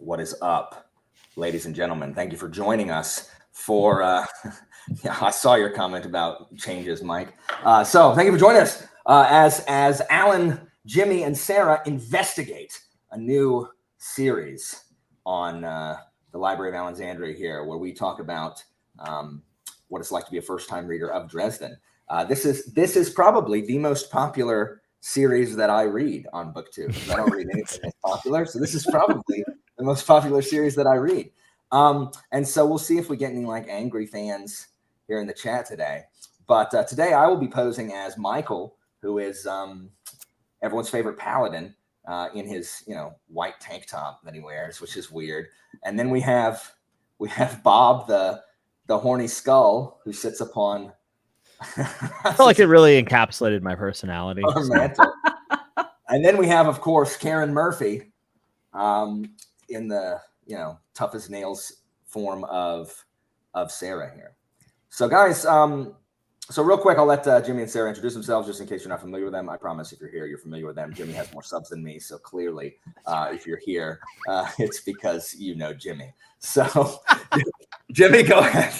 What is up, ladies and gentlemen? Thank you for joining us for, yeah, I saw your comment about changes, Mike. So thank you for joining us as Alan, Jimmy, and Sarah investigate a new series on the Library of Alexandria here, where we talk about what it's like to be a first-time reader of Dresden. This is probably the most popular series that I read on BookTube. I don't read anything that's popular, so this is probably the most popular series that I read. And so we'll see if we get any like angry fans here in the chat today. But today I will be posing as Michael, who is everyone's favorite paladin in his white tank top that he wears, which is weird. And then we have Bob, the horny skull, who sits upon. I felt like it really encapsulated my personality. And then we have, of course, Karen Murphy, in the tough as nails form of Sarah here. So guys, so real quick, I'll let Jimmy and Sarah introduce themselves, just in case you're not familiar with them. I promise if you're here, you're familiar with them. Jimmy has more subs than me, so clearly if you're here, it's because you know Jimmy. So Jimmy, go ahead.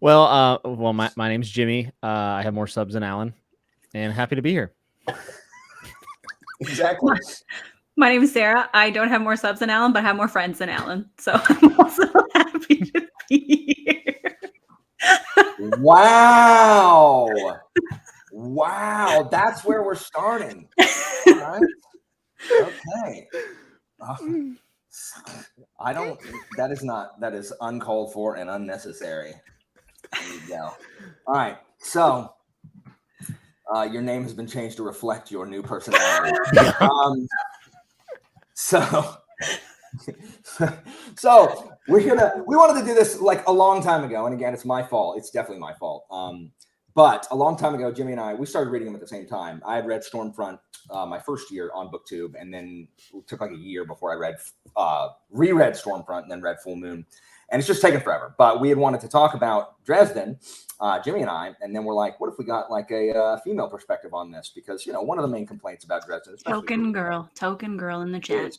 Well, my name's Jimmy. I have more subs than Alan, and happy to be here. Exactly. My name is Sarah. I don't have more subs than Alan, but I have more friends than Alan. So I'm also happy to be here. Wow. That's where we're starting. All right. Okay. That is uncalled for and unnecessary. There you go. All right. So your name has been changed to reflect your new personality. So we wanted to do this like a long time ago, and again, it's my fault. It's definitely my fault. But a long time ago, Jimmy and I, we started reading them at the same time. I had read Stormfront my first year on BookTube, and then it took like a year before I reread Stormfront and then read Full Moon. And it's just taken forever. But we had wanted to talk about Dresden, Jimmy and I, and then we're like, what if we got like a female perspective on this? Because, one of the main complaints about Dresden is token girl in the chat.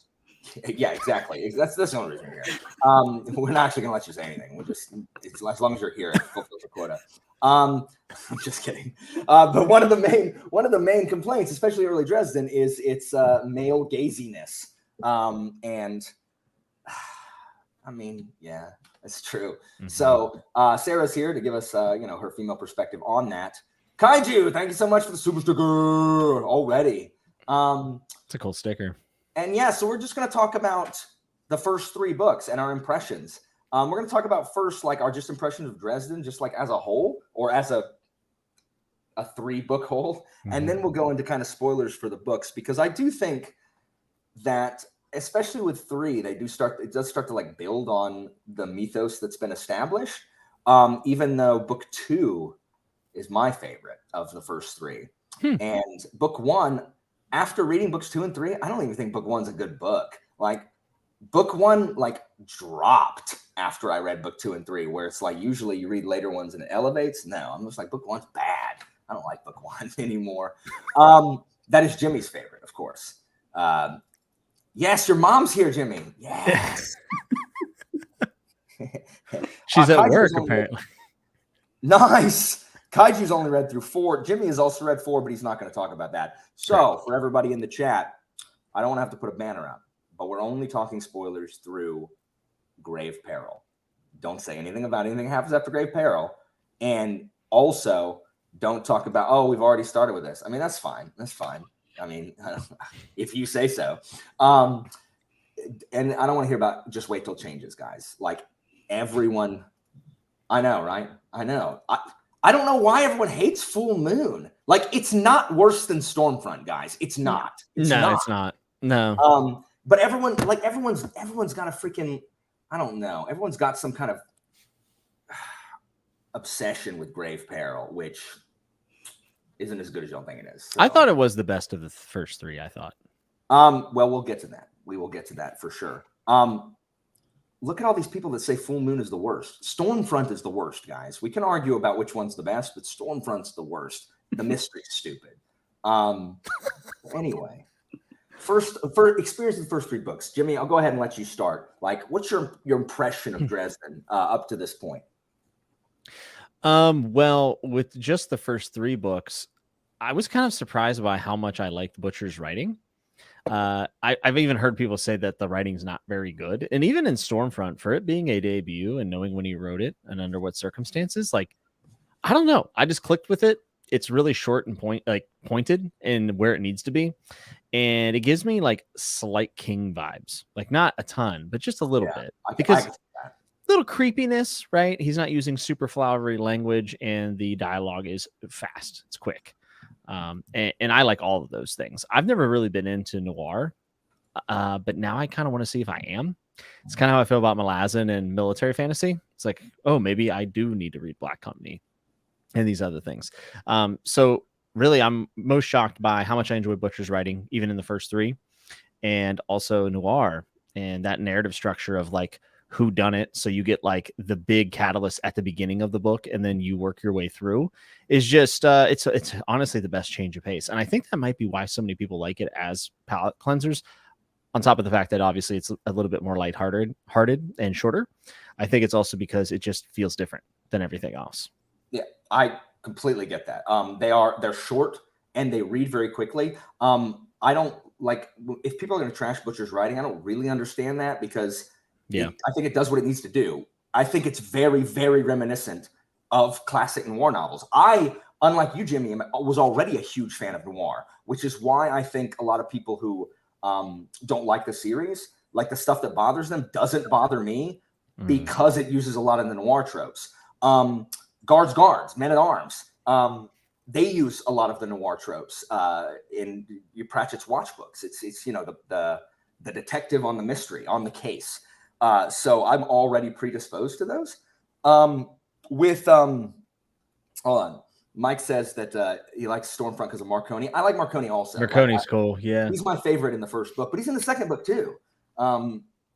Yeah, exactly. That's the only reason we're here. We're not actually going to let you say anything. It's as long as you're here, fulfills your quota. I'm just kidding. But one of the main complaints, especially early Dresden, is its male gaziness. And I mean, yeah, it's true. Mm-hmm. So Sarah's here to give us, her female perspective on that. Kaiju, thank you so much for the super sticker already. It's a cool sticker. And yeah, so we're just going to talk about the first 3 books and our impressions. We're going to talk about first, like, our just impressions of Dresden, just like as a whole, or as a 3-book whole. Mm-hmm. And then we'll go into kind of spoilers for the books, because I do think that, especially with 3, it does start to like build on the mythos that's been established. Even though book 2 is my favorite of the first 3. And book 1, after reading books 2 and 3, I don't even think book 1's a good book. Like, book 1 like dropped after I read book 2 and 3, where it's like usually you read later ones and it elevates. No, I'm just like, book 1's bad. I don't like book 1 anymore. That is Jimmy's favorite, of course. Yes, your mom's here, Jimmy. Yes. She's at work, apparently. Nice. Kaiju's only read through 4. Jimmy has also read 4, but he's not going to talk about that. So for everybody in the chat, I don't want to have to put a banner out, but we're only talking spoilers through Grave Peril. Don't say anything about anything that happens after Grave Peril. And also don't talk about, we've already started with this. I mean, that's fine. That's fine. I mean, if you say so. And I don't want to hear about just wait till changes, guys. Like, everyone, I know, right? I know. I don't know why everyone hates Full Moon. Like, it's not worse than Stormfront, guys. It's not. It's not. No. But everyone's got a freaking, I don't know. Everyone's got some kind of obsession with Grave Peril, which isn't as good as y'all think it is. So. I thought it was the best of the first 3, I thought. Well, we'll get to that. We will get to that for sure. Look at all these people that say Full Moon is the worst. Stormfront is the worst, guys. We can argue about which one's the best, but Stormfront's the worst. The mystery's stupid. Anyway. first experience of the first 3 books. Jimmy, I'll go ahead and let you start. Like, what's your impression of Dresden up to this point? Well, with just the first 3 books, I was kind of surprised by how much I liked Butcher's writing. I've even heard people say that the writing's not very good. And even in Stormfront, for it being a debut and knowing when he wrote it and under what circumstances, like, I don't know. I just clicked with it. It's really short and pointed in where it needs to be. And it gives me like slight King vibes, like not a ton, but just a little bit, because little creepiness, right? He's not using super flowery language and the dialogue is fast. It's quick. And I like all of those things. I've never really been into noir, but now I kind of want to see if I am. It's kind of how I feel about Malazan and military fantasy. It's like, oh, maybe I do need to read Black Company and these other things. So really, I'm most shocked by how much I enjoy Butcher's writing, even in the first 3, and also Noir and that narrative structure of like who done it. So you get like the big catalyst at the beginning of the book, and then you work your way through. Is just it's honestly the best change of pace, and I think that might be why so many people like it as palate cleansers. On top of the fact that obviously it's a little bit more lighthearted and shorter, I think it's also because it just feels different than everything else. Yeah, I completely get that. They're short and they read very quickly. I don't like, if people are going to trash Butcher's writing, I don't really understand that, because I think it does what it needs to do. I think it's very, very reminiscent of classic noir novels. I, unlike you, Jimmy, was already a huge fan of noir, which is why I think a lot of people who don't like the series, like the stuff that bothers them, doesn't bother me, because it uses a lot of the noir tropes. Guards, men at arms. They use a lot of the noir tropes in your Pratchett's watch books. It's the detective on the mystery, on the case. So I'm already predisposed to those. Hold on. Mike says that he likes Stormfront because of Marcone. I like Marcone also. Marcone's cool. Yeah. He's my favorite in the first book, but he's in the second book too.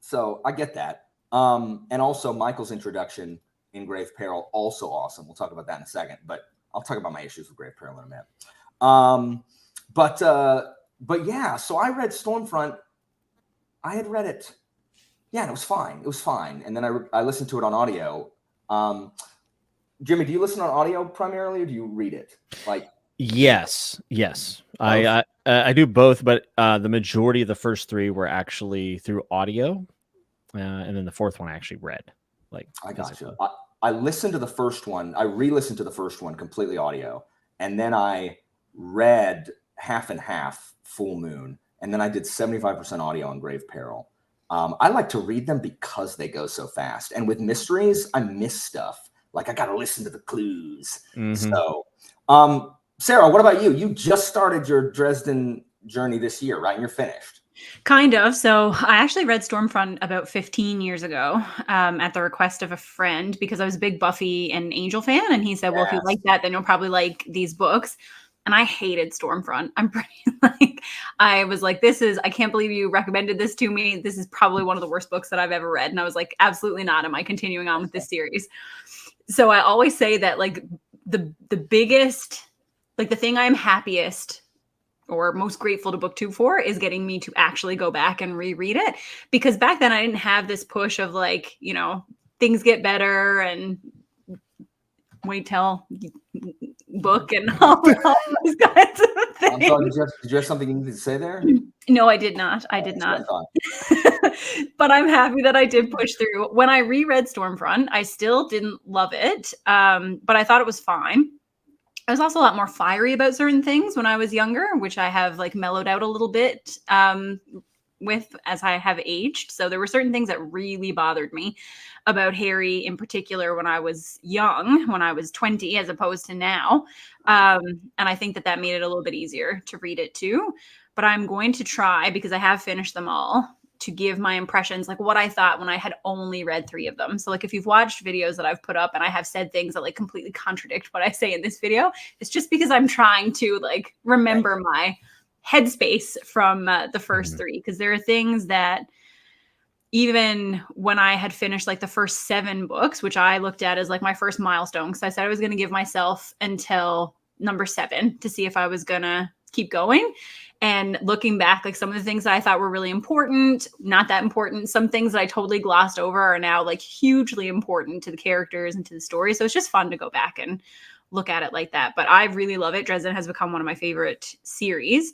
So I get that. And also Michael's introduction in Grave Peril, also awesome. We'll talk about that in a second, but I'll talk about my issues with Grave Peril in a minute. But yeah, so I read Stormfront. I had read it. Yeah, and it was fine. It was fine. And then I listened to it on audio. Jimmy, do you listen on audio primarily, or do you read it? Like, yes. I do both, but the majority of the first 3 were actually through audio, and then the 4th one I actually read. Like, I got you. I listened to the first one. I re-listened to the first one completely audio, and then I read half and half Full Moon, and then I did 75% audio on Grave Peril. I like to read them because they go so fast, and with mysteries, I miss stuff. Like, I got to listen to the clues. So, Sarah, what about you? You just started your Dresden journey this year, right? And you're finished. Kind of. So I actually read Stormfront about 15 years ago at the request of a friend, because I was a big Buffy and Angel fan. And he said, well, if you like that, then you'll probably like these books. And I hated Stormfront. I'm pretty I was like, I can't believe you recommended this to me. This is probably one of the worst books that I've ever read. And I was like, absolutely not. Am I continuing on with this series? So I always say that like the biggest, like the thing I'm happiest or most grateful to book 2 for is getting me to actually go back and reread it. Because back then I didn't have this push of like, things get better and wait till book and all those kinds of things. I'm sorry, did you have something you needed to say there? No, I did not. I did not. But I'm happy that I did push through. When I reread Stormfront, I still didn't love it, but I thought it was fine. I was also a lot more fiery about certain things when I was younger, which I have like mellowed out a little bit with as I have aged. So there were certain things that really bothered me about Harry in particular when I was young, when I was 20, as opposed to now. And I think that made it a little bit easier to read it too. But I'm going to try, because I have finished them all, to give my impressions, like what I thought when I had only read 3 of them. So like if you've watched videos that I've put up and I have said things that like completely contradict what I say in this video, it's just because I'm trying to like remember my headspace from the first 3. Because there are things that even when I had finished like the first 7 books, which I looked at as like my first milestone, because I said I was going to give myself until number 7 to see if I was going to keep going. And looking back, like some of the things that I thought were really important, not that important. Some things that I totally glossed over are now like hugely important to the characters and to the story. So it's just fun to go back and look at it like that. But I really love it. Dresden has become one of my favorite series.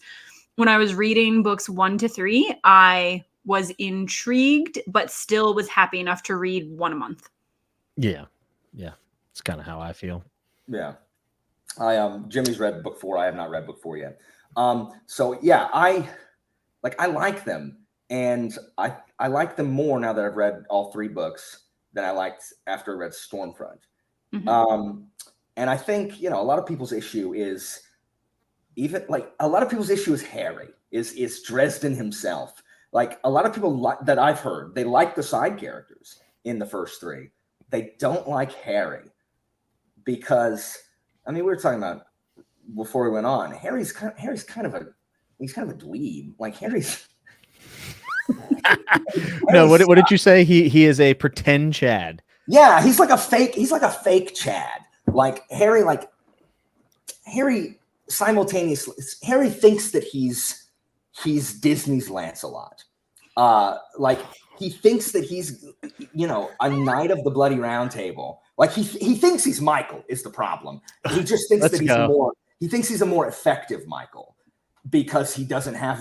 When I was reading books 1 to 3, I was intrigued, but still was happy enough to read one a month. Yeah. It's kind of how I feel. Yeah. Jimmy's read book 4. I have not read book 4 yet. So yeah, I like them, and I like them more now that I've read all 3 books than I liked after I read Stormfront. Mm-hmm. And I think, a lot of people's issue is Harry, is Dresden himself. Like a lot of people that I've heard, they like the side characters in the first 3. They don't like Harry because, I mean, we were talking about before we went on, Harry's kind of a dweeb. Like Harry's no, what did you say? He is a pretend Chad. Yeah, he's like a fake Chad. Like Harry simultaneously, Harry thinks that he's Disney's Lancelot. Like he thinks that he's, a knight of the Bloody Round Table. Like he thinks he's Michael is the problem. He just thinks that he's a more effective Michael because he doesn't have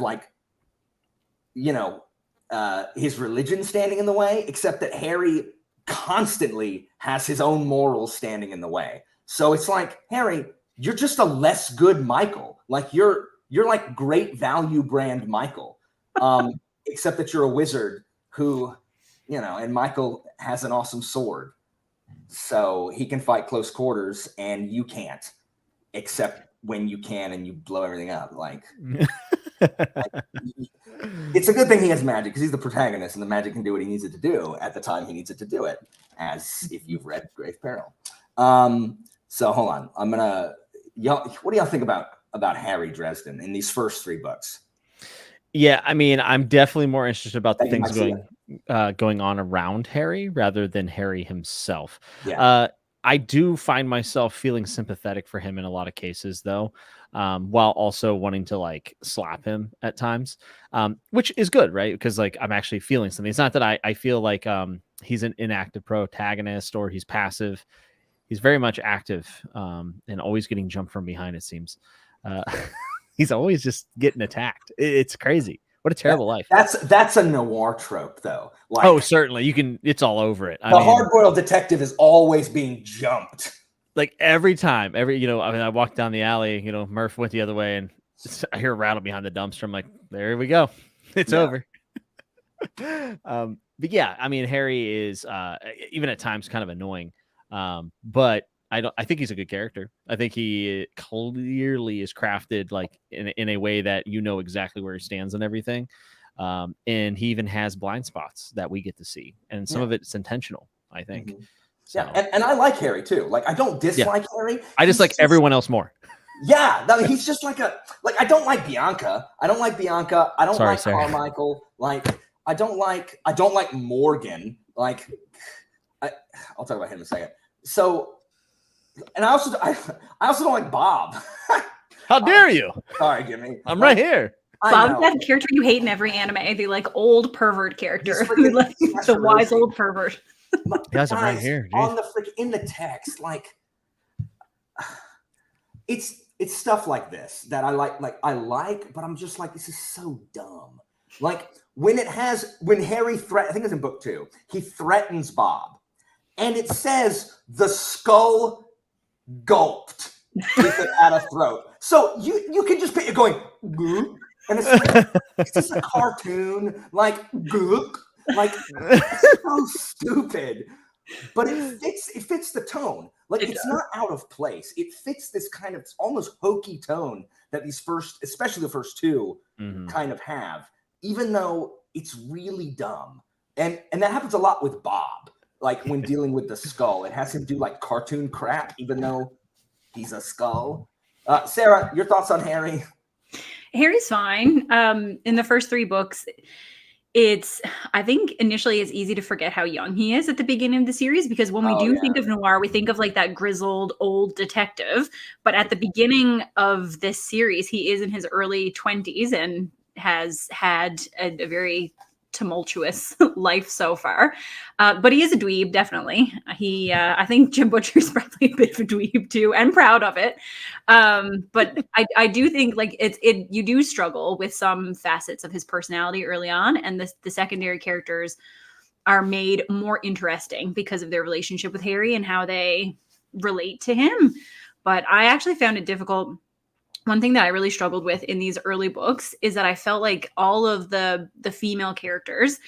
his religion standing in the way, except that Harry constantly has his own morals standing in the way. So it's like, Harry, you're just a less good Michael. Like you're like great value brand Michael. Except that you're a wizard who, and Michael has an awesome sword. So he can fight close quarters and you can't, except when you can and you blow everything up. Like it's a good thing he has magic because he's the protagonist and the magic can do what he needs it to do at the time he needs it to do it, as if you've read Grave Peril. So hold on. What do y'all think about Harry Dresden in these first 3 books? Yeah, I mean, I'm definitely more interested about the things going on around Harry rather than Harry himself. Yeah. I do find myself feeling sympathetic for him in a lot of cases, though, while also wanting to slap him at times, which is good, right? Because I'm actually feeling something. It's not that I feel like he's an inactive protagonist or he's passive. He's very much active and always getting jumped from behind, it seems. He's always just getting attacked. It's crazy. What a terrible life. That's a noir trope, though. Certainly. It's all over it. The hard-boiled detective is always being jumped. Like every time, I walked down the alley, Murph went the other way and I hear a rattle behind the dumpster. I'm like, there we go. It's over. But yeah, I mean, Harry is even at times kind of annoying. But I think he's a good character. I think he clearly is crafted in a way that exactly where he stands and everything. And he even has blind spots that we get to see. And some of it's intentional, I think. Mm-hmm. So. Yeah, and I like Harry too. I don't dislike Harry. I just like everyone else more. Yeah, he's just I don't like Bianca. I don't like Carmichael. I don't like Morgan. I'll talk about him in a second. So, and I also don't like Bob. How dare you? Sorry, Jimmy. I'm right here. Bob's that character you hate in every anime. The old pervert character. The wise old pervert. Guys, I'm right here. On in the text, it's stuff like this that I like, but I'm just this is so dumb. When Harry I think it's in book 2, he threatens Bob, and it says the skull gulped with it at a throat. So you can just picture going, goop, and it's just a cartoon, goop. It's so stupid, but it fits the tone. It's not out of place. It fits this kind of almost hokey tone that especially the first 2 kind of have, even though it's really dumb. And that happens a lot with Bob. When dealing with the skull, it has him do cartoon crap, even though he's a skull. Sarah, your thoughts on Harry? Harry's fine. In the first 3 books, I think initially it's easy to forget how young he is at the beginning of the series, because when we think of Noir, we think of like that grizzled old detective. But at the beginning of this series, he is in his early 20s and has had a very tumultuous life so far. But he is a dweeb, definitely. I think Jim Butcher's probably a bit of a dweeb too, and proud of it. But I do think like you do struggle with some facets of his personality early on, and the secondary characters are made more interesting because of their relationship with Harry and how they relate to him. But I actually found it difficult. One thing that I really struggled with in these early books is that I felt like all of the female characters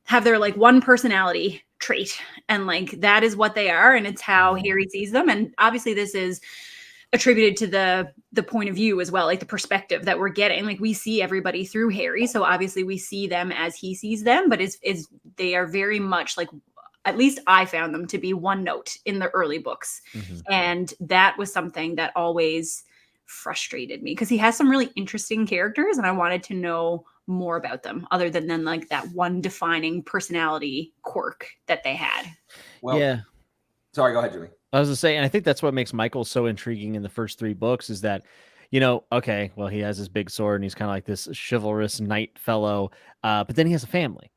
have their like one personality trait, and like that is what they are, and it's how Harry sees them. And obviously this is attributed to the point of view as well, like the perspective that we're getting. Like we see everybody through Harry, so obviously we see them as he sees them, but is they are very much like, at least I found them to be one note in the early books. And that was something that always frustrated me, because he has some really interesting characters and I wanted to know more about them other than like that one defining personality quirk that they had. Well, yeah. Sorry, go ahead, Jimmy. I was going to say, and I think that's what makes Michael so intriguing in the first 3 books is that, okay, well, he has his big sword and he's kind of like this chivalrous knight fellow, but then he has a family.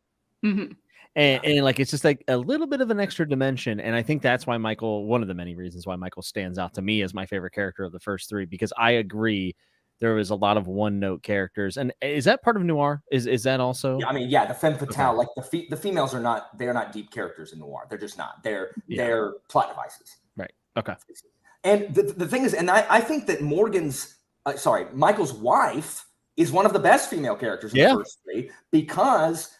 And like, it's just like a little bit of an extra dimension. And I think that's why Michael, one of the many reasons why Michael stands out to me as my favorite character of the first 3, because I agree there was a lot of one note characters. And is that part of Noir? Is that also? Yeah, I mean, yeah, the femme fatale, like the females are not, they're not deep characters in Noir. They're just not. They're plot devices. Right. Okay. And the thing is, and I think that Michael's wife is one of the best female characters in the first 3, because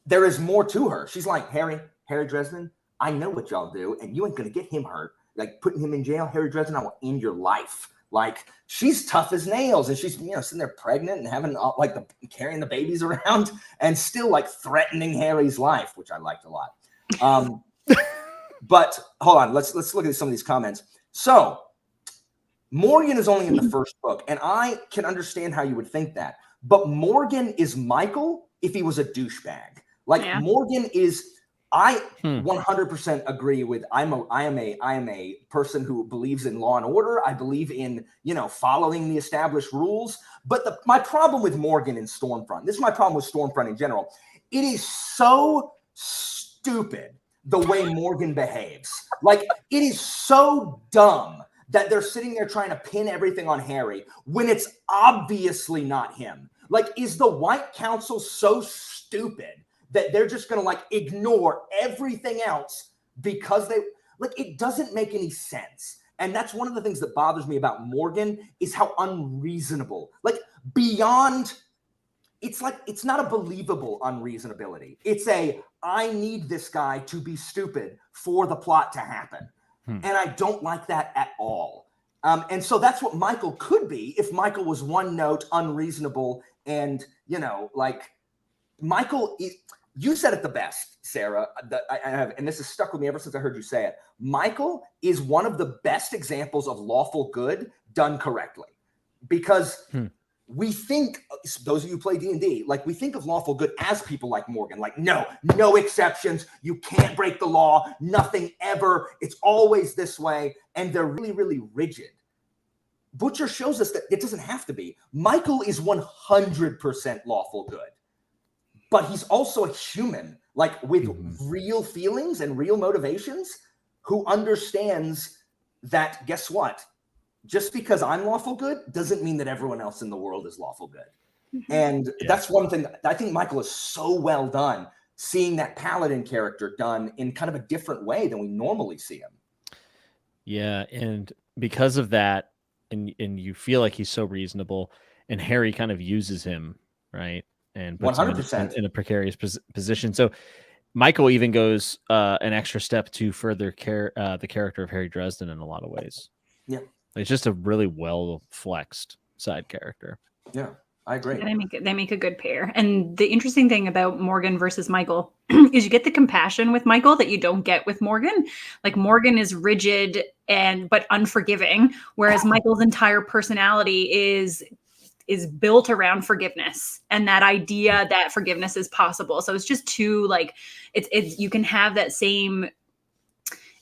there is more to her. She's like, Harry Dresden, I know what y'all do, and you ain't gonna get him hurt. Like putting him in jail, Harry Dresden, I will end your life. Like she's tough as nails, and she's sitting there pregnant and having carrying the babies around, and still like threatening Harry's life, which I liked a lot. But hold on, let's look at some of these comments. So Morgan is only in the first book, and I can understand how you would think that, but Morgan is Michael if he was a douchebag. Like Morgan is, I 100% agree with. I am a person who believes in law and order. I believe in following the established rules. But my problem with Morgan in Stormfront, this is my problem with Stormfront in general. It is so stupid the way Morgan behaves. Like it is so dumb that they're sitting there trying to pin everything on Harry when it's obviously not him. Like, is the White Council so stupid that they're just going to like ignore everything else because it doesn't make any sense. And that's one of the things that bothers me about Morgan is how unreasonable, like beyond, it's like, it's not a believable unreasonability. It's I need this guy to be stupid for the plot to happen. And I don't like that at all. And so that's what Michael could be if Michael was one note, unreasonable, and, Michael is, you said it the best, Sarah, and this has stuck with me ever since I heard you say it. Michael is one of the best examples of lawful good done correctly, because we think, those of you who play D&D, like we think of lawful good as people like Morgan, like no exceptions, you can't break the law, nothing ever, it's always this way, and they're really, really rigid. Butcher shows us that it doesn't have to be. Michael is 100% lawful good. But he's also a human, like with real feelings and real motivations, who understands that, guess what? Just because I'm lawful good doesn't mean that everyone else in the world is lawful good. And that's one thing that I think Michael is so well done, seeing that paladin character done in kind of a different way than we normally see him. Yeah, and because of that, and you feel like he's so reasonable, and Harry kind of uses him, right? And 100% in a precarious position. So Michael even goes an extra step to further the character of Harry Dresden in a lot of ways. Yeah, it's just a really well flexed side character. Yeah, I agree. They make a good pair. And the interesting thing about Morgan versus Michael is you get the compassion with Michael that you don't get with Morgan. Like Morgan is rigid but unforgiving, whereas Michael's entire personality is is built around forgiveness and that idea that forgiveness is possible. So it's just too like it's you can have that same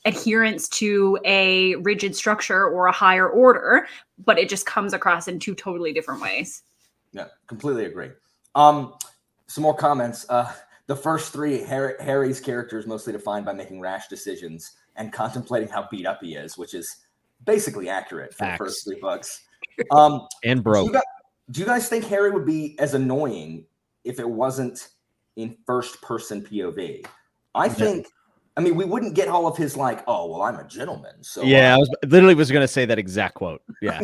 adherence to a rigid structure or a higher order, but it just comes across in two totally different ways. Yeah, completely agree. Some more comments. The first three, Harry's character is mostly defined by making rash decisions and contemplating how beat up he is, which is basically accurate for the first 3 books. And broke. Do you guys think Harry would be as annoying if it wasn't in first person POV? I think, I mean, we wouldn't get all of his like, oh, well, I'm a gentleman. So yeah, I was literally going to say that exact quote. Yeah.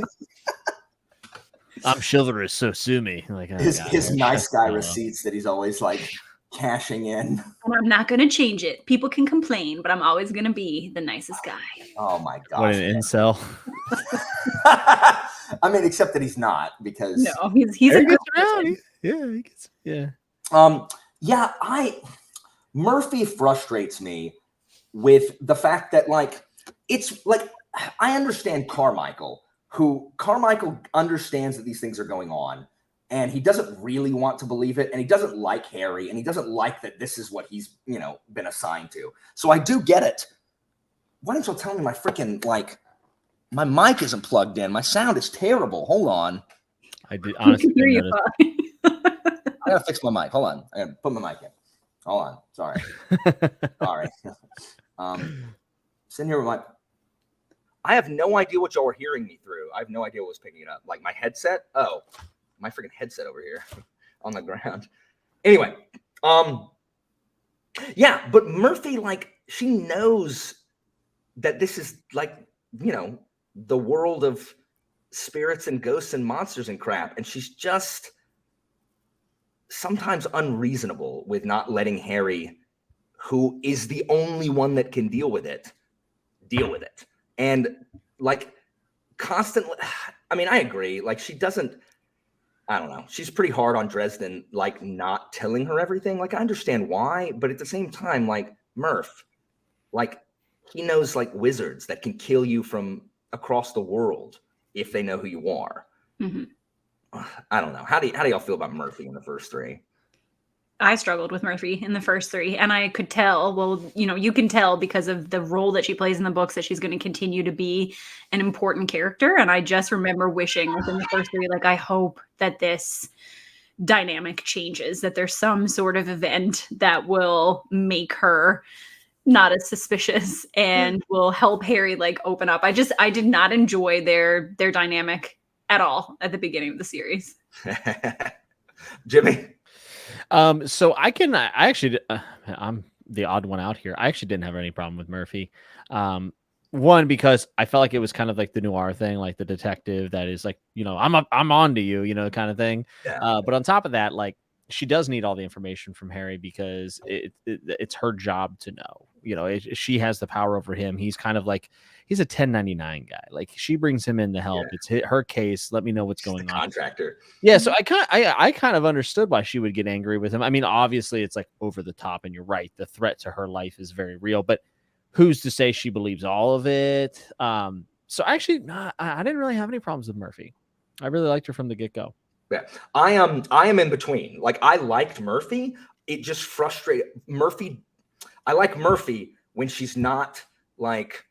I'm chivalrous, so sue me. Like his nice guy receipts that he's always like cashing in. And I'm not going to change it. People can complain, but I'm always going to be the nicest guy. Oh my gosh. What an incel. I mean, except that he's not, because no, he's a good person. Murphy frustrates me with the fact that like it's like I understand Carmichael understands that these things are going on, and he doesn't really want to believe it, and he doesn't like Harry, and he doesn't like that this is what he's, you know, been assigned to. So I do get it. Why don't you tell me my freaking like my mic isn't plugged in? My sound is terrible. Hold on. I did honestly hear you. I gotta fix my mic. Hold on. I gotta put my mic in. Hold on. Sorry. Sorry. Sitting here with my. I have no idea what y'all were hearing me through. I have no idea what was picking it up. Like my headset. Oh, my freaking headset over here on the ground. Anyway, yeah, but Murphy, like, she knows that this is like, you know, the world of spirits and ghosts and monsters and crap, and she's just sometimes unreasonable with not letting Harry, who is the only one that can deal with it. And like constantly, I mean, I agree. Like she doesn't, I don't know. She's pretty hard on Dresden, like not telling her everything. Like I understand why, but at the same time, like Murph, like he knows like wizards that can kill you from across the world if they know who you are. Mm-hmm. I don't know. How do y'all feel about Murphy in the first 3? I struggled with Murphy in the first 3, and I could tell, well, you know, you can tell because of the role that she plays in the books that she's going to continue to be an important character. And I just remember wishing within the first 3, like, I hope that this dynamic changes, that there's some sort of event that will make her not as suspicious and will help Harry like open up. I did not enjoy their dynamic at all at the beginning of the series. Jimmy? So I'm the odd one out here. I actually didn't have any problem with Murphy. One, because I felt like it was kind of like the Noir thing, like the detective that is like, you know, I'm on to you, you know, kind of thing. Yeah. But on top of that, like she does need all the information from Harry because it's her job to know, you know, she has the power over him. He's kind of like, he's a 1099 guy. Like she brings him in to help. Yeah. It's her case. Let me know what's going on. Contractor. Yeah. So I kind of understood why she would get angry with him. I mean, obviously it's like over the top, and you're right. The threat to her life is very real, but who's to say she believes all of it? So actually, I didn't really have any problems with Murphy. I really liked her from the get-go. Yeah, I am in between. Like I liked Murphy. It just frustrated Murphy. I like Murphy when she's not like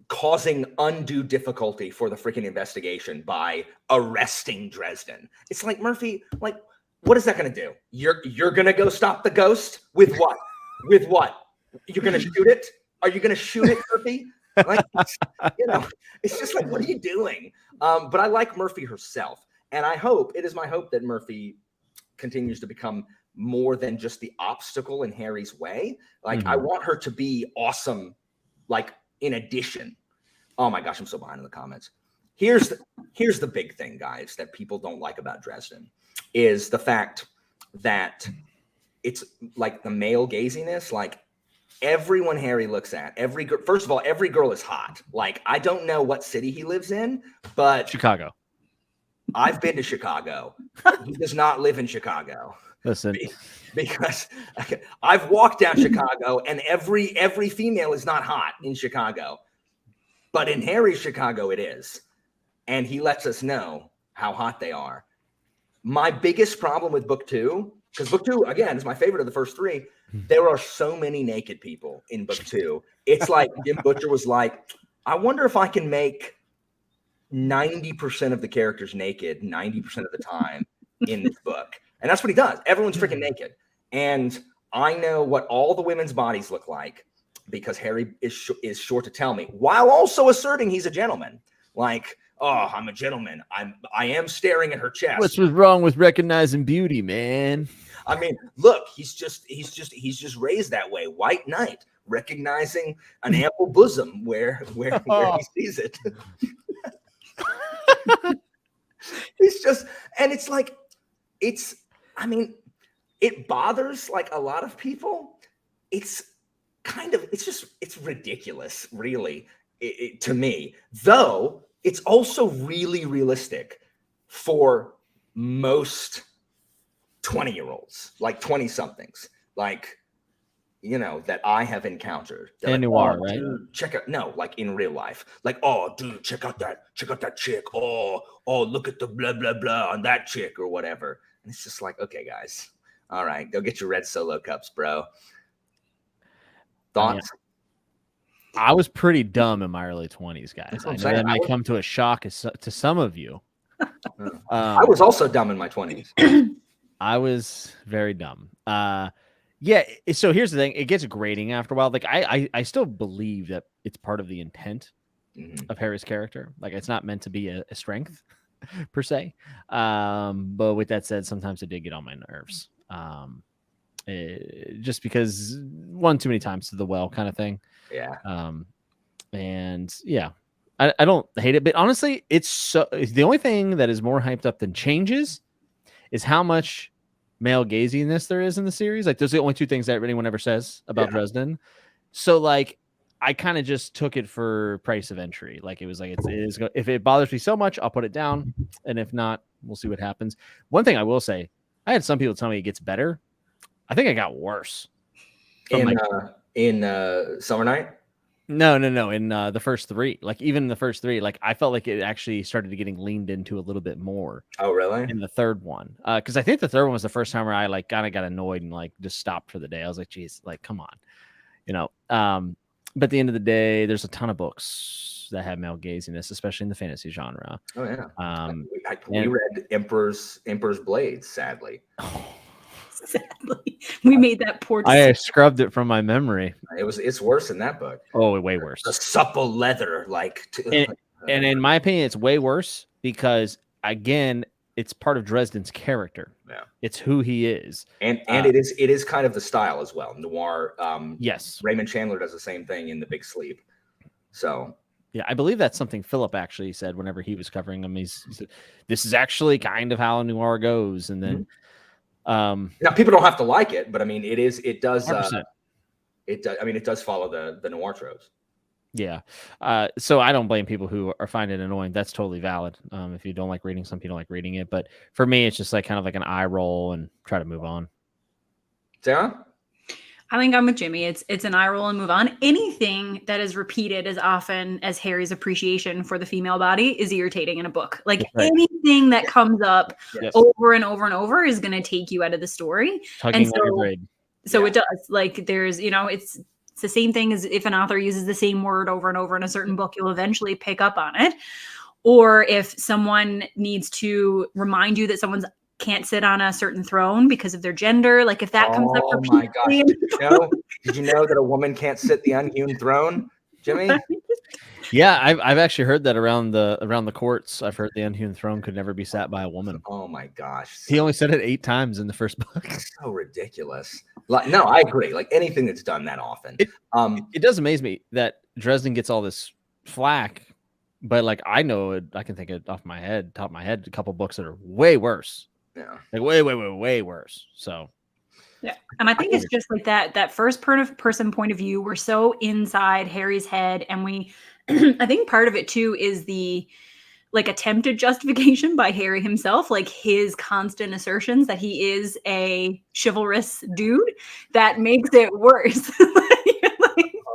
causing undue difficulty for the freaking investigation by arresting Dresden. It's like, Murphy, like, what is that going to do? You're going to go stop the ghost with what? With what? You're going to shoot it? Are you going to shoot it, Murphy? Like, you know, it's just like, what are you doing? But I like Murphy herself. And it is my hope that Murphy continues to become more than just the obstacle in Harry's way. Like, I want her to be awesome, like, in addition. Oh my gosh, I'm so behind in the comments. Here's the big thing, guys, that people don't like about Dresden is the fact that it's like the male gaziness. Like, everyone Harry looks at, first of all, every girl is hot. Like, I don't know what city he lives in, but Chicago. I've been to Chicago. He does not live in Chicago. Listen, because I've walked down Chicago, and every female is not hot in Chicago, but in Harry's Chicago it is, and he lets us know how hot they are. My biggest problem with book 2, because book 2, again, is my favorite of the first 3. There are so many naked people in book 2. It's like Jim Butcher was like, I wonder if I can make 90% of the characters naked 90% of the time in this book. And that's what he does. Everyone's freaking naked. And I know what all the women's bodies look like because Harry is sure to tell me, while also asserting he's a gentleman. Like, oh, I'm a gentleman. I am staring at her chest. What's wrong with recognizing beauty, man? I mean, look, he's just raised that way. White knight, recognizing an ample bosom where he sees it. It's just, and it's like, I mean, it bothers like a lot of people. It's ridiculous, really, to me, though. It's also really realistic for most 20-year-olds, like 20-somethings, like, you know, that I have encountered. And like, Noir, oh, right? Dude, check out, no, like in real life, like, oh, dude, check out that chick. Oh, look at the blah blah blah on that chick or whatever. And it's just like, okay, guys, all right, go get your red Solo cups, bro. Thoughts? I was pretty dumb in my early 20s, guys. I know that might come to a shock to some of you. I was also dumb in my 20s. I was very dumb. Yeah. So here's the thing. It gets grating after a while. Like I still believe that it's part of the intent of Harry's character. Like it's not meant to be a strength per se. But with that said, sometimes it did get on my nerves. Just because one too many times to the well kind of thing. Yeah. And yeah, I don't hate it, but honestly, it's the only thing that is more hyped up than changes is how much male gaziness there is in the series. Like those are the only 2 things that anyone ever says about Dresden. So like, I kind of just took it for price of entry. Like it was like, if it bothers me so much, I'll put it down. And if not, we'll see what happens. One thing I will say, I had some people tell me it gets better. I think it got worse. In Summer Night? No. In the first 3, like even in the first 3, like I felt like it actually started getting leaned into a little bit more. Oh, really? In the third one, because I think the third one was the first time where I like kind of got annoyed and like just stopped for the day. I was like, geez, like come on, you know. But at the end of the day, there's a ton of books that have male gaziness, especially in the fantasy genre. Oh yeah. We read Emperor's Blades, sadly. Sadly, we made that poor decision. I scrubbed it from my memory. It's worse in that book. Oh, way worse. The supple leather, and in my opinion, it's way worse because again, it's part of Dresden's character. Yeah, it's who he is, and it is kind of the style as well. Noir. Yes, Raymond Chandler does the same thing in The Big Sleep. So. Yeah, I believe that's something Philip actually said whenever he was covering him. He said, this is actually kind of how Noir goes, and then. Now people don't have to like it, but I mean, it does follow the Noir tropes. Yeah. So I don't blame people who are finding it annoying. That's totally valid. If you don't like reading something, you don't like reading it. But for me, it's just like kind of like an eye roll and try to move on. Sarah? I think I'm with Jimmy. It's an eye roll and move on. Anything that is repeated as often as Harry's appreciation for the female body is irritating in a book. Like anything that comes up over and over and over is going to take you out of the story. So it does. Like there's, you know, it's the same thing as if an author uses the same word over and over in a certain book, you'll eventually pick up on it. Or if someone needs to remind you that someone's can't sit on a certain throne because of their gender. Like if that comes up repeatedly. Oh my gosh. Did you know that a woman can't sit the unhewn throne, Jimmy? Yeah, I've actually heard that around the courts. I've heard the unhewn throne could never be sat by a woman. Oh my gosh. He only said it 8 times in the first book. So ridiculous. Like, no, I agree. Like anything that's done that often. It does amaze me that Dresden gets all this flack, but like I know it, I can think of top of my head, a couple books that are way worse. Yeah. Like way worse. So yeah. And I think it's just like that first person point of view. We're so inside Harry's head. And I think part of it too is the like attempted justification by Harry himself, like his constant assertions that he is a chivalrous dude that makes it worse.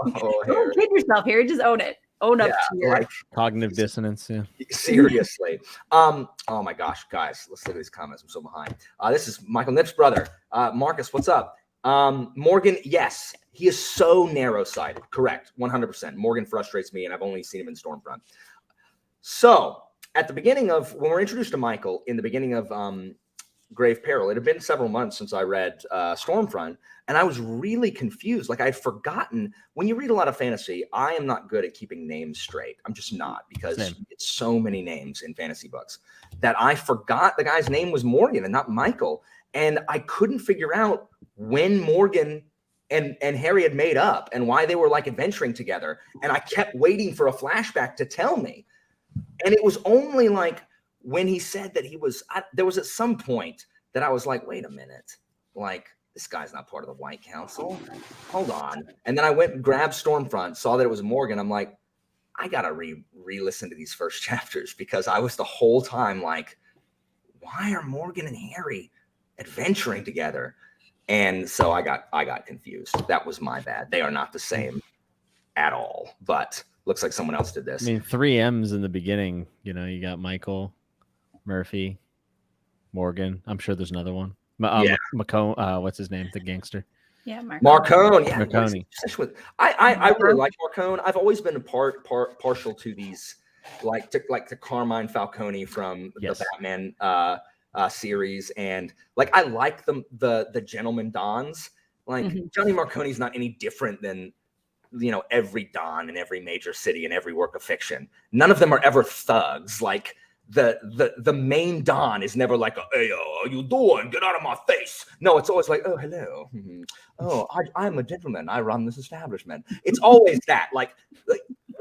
Don't kid yourself, Harry. Just own it. own up to your like cognitive dissonance. Yeah. Seriously. Oh my gosh, guys, let's look at these comments. I'm so behind. This is Michael Nipp's brother. Marcus, what's up? Morgan, yes, he is so narrow-sighted. Correct, 100%. Morgan frustrates me, and I've only seen him in Stormfront. So at the beginning of, when we're introduced to Michael, in the beginning of Grave Peril, it had been several months since I read Stormfront, and I was really confused. Like, I'd forgotten. When you read a lot of fantasy, I am not good at keeping names straight. I'm just not, because it's so many names in fantasy books that I forgot the guy's name was Morgan and not Michael. And I couldn't figure out when Morgan and Harry had made up and why they were like adventuring together. And I kept waiting for a flashback to tell me. And it was only like when he said that he was, there was at some point that I was like, wait a minute, like, this guy's not part of the White Council. Hold on. And then I went and grabbed Stormfront, saw that it was Morgan. I'm like, I got to re-listen to these first chapters, because I was the whole time like, why are Morgan and Harry adventuring together? And so I got confused. That was my bad. They are not the same at all, but looks like someone else did this. I mean, 3 M's in the beginning, you know, you got Michael, Murphy, Morgan. I'm sure there's another one. Marcone, what's his name? The gangster. Yeah, Marcone. Yeah, Marcone. I really like Marcone. I've always been partial to these, like to Carmine Falcone from the Batman series, and like I like the Gentleman Dons. Like Johnny Marconi's not any different than, you know, every Don in every major city in every work of fiction. None of them are ever thugs. Like the main Don is never like, hey, how you doing? Get out of my face. No, it's always like, oh, hello. Oh, I'm a gentleman. I run this establishment. It's always that. Like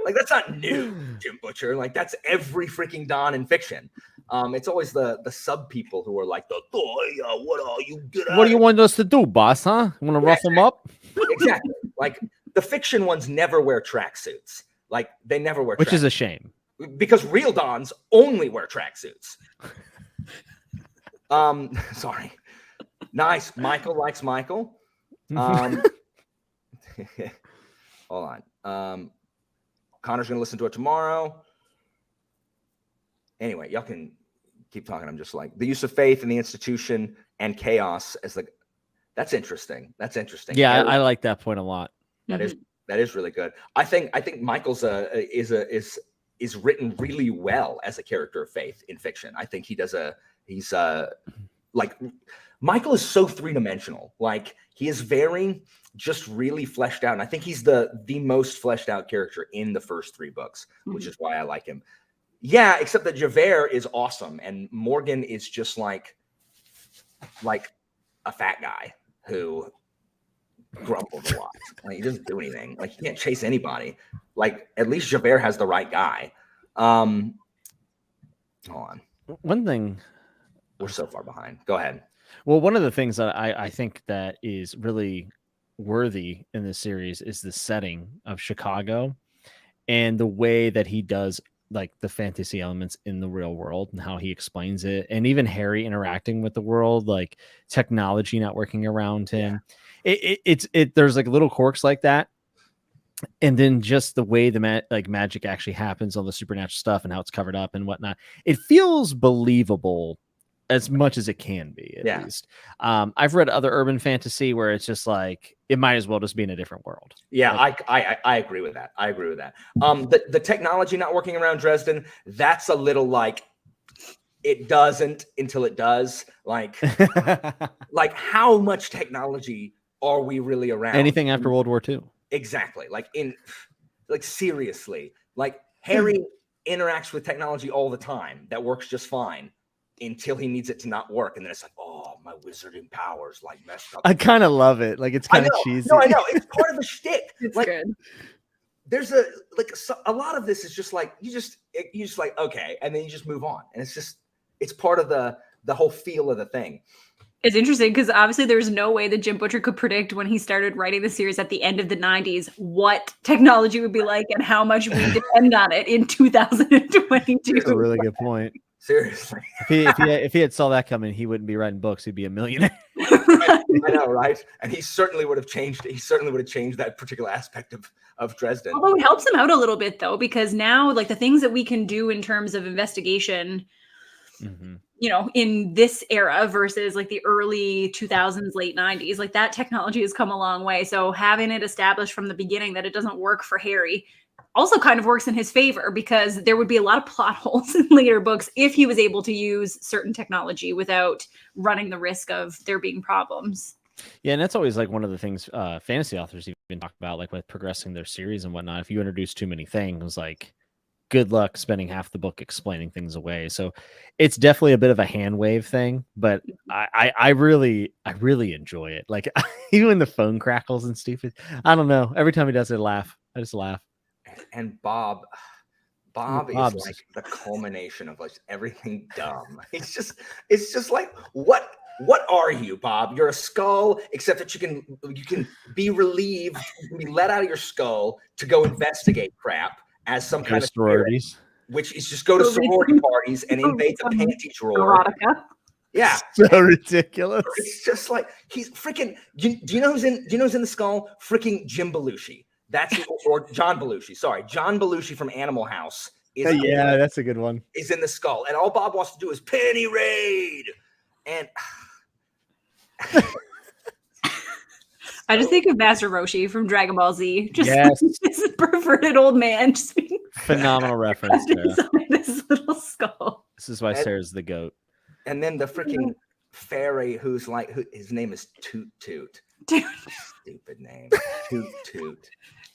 that's not new, Jim Butcher. Like, that's every freaking Don in fiction. It's always the sub people who are like, what are you? What do you want us to do, boss? Huh? Want to rough them up? Exactly. Like, the fiction ones never wear tracksuits. Like, they never wear. Which is a shame. Because real Dons only wear tracksuits. Sorry. Nice. Michael likes Michael. Hold on. Connor's gonna listen to it tomorrow. Anyway, y'all can keep talking. I'm just like, the use of faith in the institution and chaos as the. That's interesting. That's interesting. Yeah, I like that point a lot. That is really good. I think Michael's is written really well as a character of faith in fiction. I think he's like, Michael is so three-dimensional. Like, he is very just really fleshed out. And I think he's the most fleshed out character in the first 3 books, which is why I like him. Yeah, except that Javert is awesome. And Morgan is just like a fat guy who grumbles a lot. Like, he doesn't do anything. Like, he can't chase anybody. Like, at least Javert has the right guy. Hold on. One thing, we're so far behind. Go ahead. Well, one of the things that I think that is really worthy in this series is the setting of Chicago and the way that he does like the fantasy elements in the real world and how he explains it, and even Harry interacting with the world, like technology not working around him. There's like little quirks like that, and then just the way the magic actually happens, all the supernatural stuff and how it's covered up and whatnot. It feels believable as much as it can be, at least. I've read other urban fantasy where it's just like, it might as well just be in a different world. Yeah, like, I agree with that. The technology not working around Dresden, that's a little like, it doesn't until it does. Like, like, how much technology are we really around? Anything after World War II. Exactly. Like, seriously, like, Harry interacts with technology all the time that works just fine until he needs it to not work, and then it's like, oh, my wizarding powers like messed up. I kind of love it. Like, it's kind of cheesy. No, I know, it's part of the shtick. It's like, good. There's a lot of this is just like, you just like, okay, and then you just move on, and it's part of the whole feel of the thing. It's interesting because obviously there's no way that Jim Butcher could predict when he started writing the series at the end of the 90s what technology would be like and how much we depend on it in 2022. That's a really good point. Seriously. If he had saw that coming, he wouldn't be writing books. He'd be a millionaire. I know, right? And he certainly would have changed that particular aspect of Dresden. Although it helps him out a little bit though, because now like the things that we can do in terms of investigation, you know, in this era versus like the early 2000s, late 90s, like that technology has come a long way. So having it established from the beginning that it doesn't work for Harry also kind of works in his favor, because there would be a lot of plot holes in later books if he was able to use certain technology without running the risk of there being problems. Yeah, and that's always like one of the things fantasy authors even talk about, like with progressing their series and whatnot. If you introduce too many things, like good luck spending half the book explaining things away. So it's definitely a bit of a hand wave thing, but I really enjoy it. Like even the phone crackles and stupid. I don't know. Every time he does it, I just laugh. And Bob is like the culmination of like everything dumb. It's just like, what are you, Bob? You're a skull, except that you can be relieved, you can be let out of your skull to go investigate crap as some kind of sororities, spirit, which is just go to sorority parties and invade the panty drawer. Erotica. Yeah, so ridiculous. It's just like he's freaking. Do you know who's in the skull? Freaking Jim Belushi. Or John Belushi. Sorry, John Belushi from Animal House. That's a good one. Is in the skull, and all Bob wants to do is penny raid. And I just think of Master Roshi from Dragon Ball Z. Just like this perverted old man. Just being phenomenal reference. This little skull. This is why Sarah's the goat. And then the freaking fairy who's like, his name is Toot Toot. Stupid name. Toot Toot.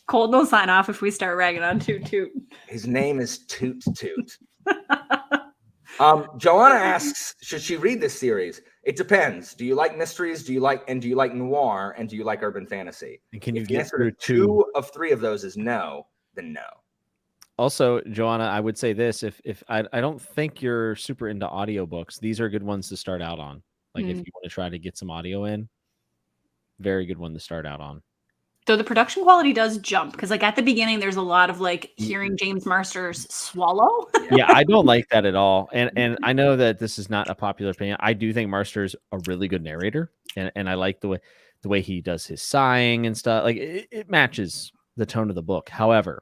Cold will sign off if we start ragging on Toot Toot. His name is Toot Toot. Joanna asks, should she read this series? It depends. Do you like mysteries? Do you like noir? And do you like urban fantasy? And can you if get through two of three of those is no, then no. Also, Joanna, I would say this: if I don't think you're super into audiobooks, these are good ones to start out on. Like if you want to try to get some audio in, very good one to start out on. Though the production quality does jump, because like at the beginning, there's a lot of like hearing James Marsters swallow. Yeah, I don't like that at all. And I know that this is not a popular opinion. I do think Marster's a really good narrator, and I like the way he does his sighing and stuff. Like it matches the tone of the book. However,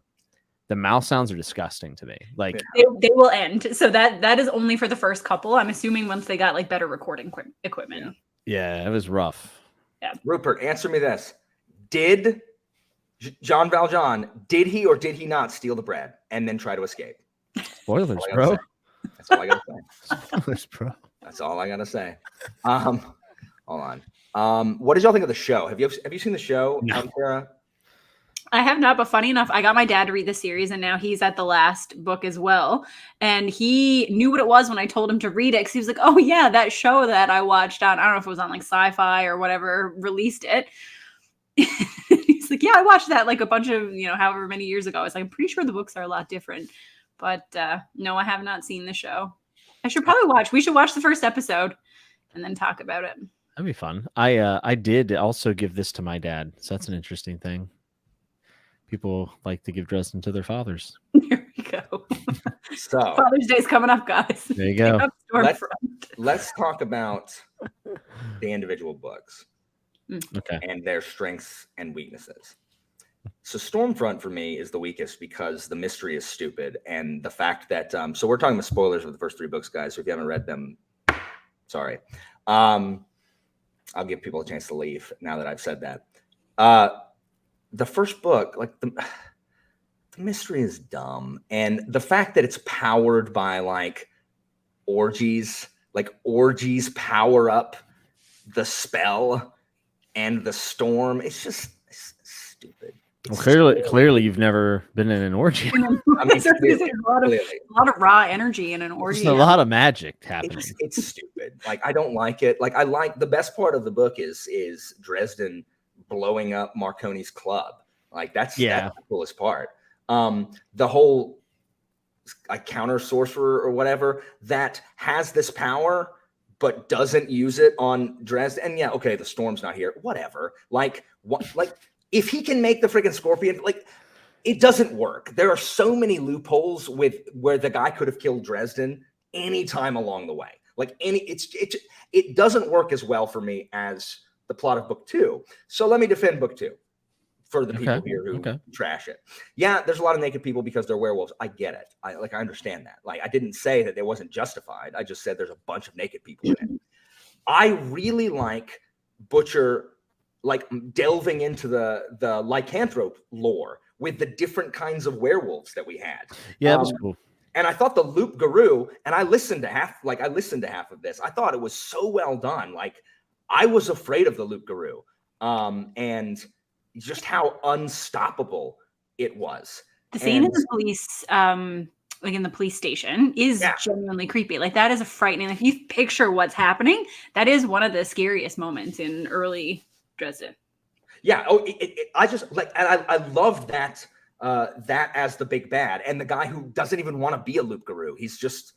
the mouth sounds are disgusting to me. Like they will end. So that is only for the first couple. I'm assuming once they got like better recording equipment. Yeah, it was rough. Yeah. Rupert, answer me this. Did Jean Valjean, did he or did he not steal the bread and then try to escape? Spoilers, bro. That's all I gotta say. Spoilers, bro. That's all I gotta say. Hold on. What did y'all think of the show? Have you seen the show, Sarah? I have not, but funny enough, I got my dad to read the series, and now he's at the last book as well. And he knew what it was when I told him to read it, because he was like, "Oh yeah, that show that I watched on, I don't know if it was on like Sci-Fi or whatever, released it." He's like, "Yeah, I watched that like a bunch of, however many years ago." I was like, "I'm pretty sure the books are a lot different." But no, I have not seen the show. I should probably watch. We should watch the first episode and then talk about it. That'd be fun. I did also give this to my dad, so that's an interesting thing. People like to give Dresden to their fathers. There we go. So Father's Day's coming up, guys. There you go. Let's talk about the individual books. Okay. And their strengths and weaknesses. So Stormfront for me is the weakest because the mystery is stupid, and the fact that so we're talking about spoilers for the first three books, guys. So if you haven't read them, sorry. I'll give people a chance to leave now that I've said that. The first book, like the mystery is dumb, and the fact that it's powered by like orgies power up the spell and the storm. It's stupid. Well, clearly, you've never been in an orgy. I mean, a lot of raw energy in an orgy. There's a lot of magic happening. It's stupid. Like I don't like it. Like I like the best part of the book is Dresden blowing up Marcone's club. Like that's the coolest part. The whole counter sorcerer or whatever that has this power but doesn't use it on Dresden. And yeah, okay, the storm's not here. Whatever. Like if he can make the freaking scorpion, like it doesn't work. There are so many loopholes where the guy could have killed Dresden any time along the way. Like it doesn't work as well for me as the plot of book 2. So let me defend book 2 for the people here who trash it. Yeah, there's a lot of naked people because they're werewolves. I get it. I understand that. Like, I didn't say that it wasn't justified. I just said there's a bunch of naked people in it. I really like Butcher like delving into the lycanthrope lore with the different kinds of werewolves that we had. Yeah, that was cool. And I thought the Loup Garou, and I listened to half of this. I thought it was so well done. Like, I was afraid of the Loup Garou, and just how unstoppable it was. The scene in the police, like in the police station, is genuinely creepy. Like, that is a frightening. If you picture what's happening, that is one of the scariest moments in early Dresden. Yeah. Oh, I just like, and I loved that. That as the big bad, and the guy who doesn't even want to be a Loup Garou. He's just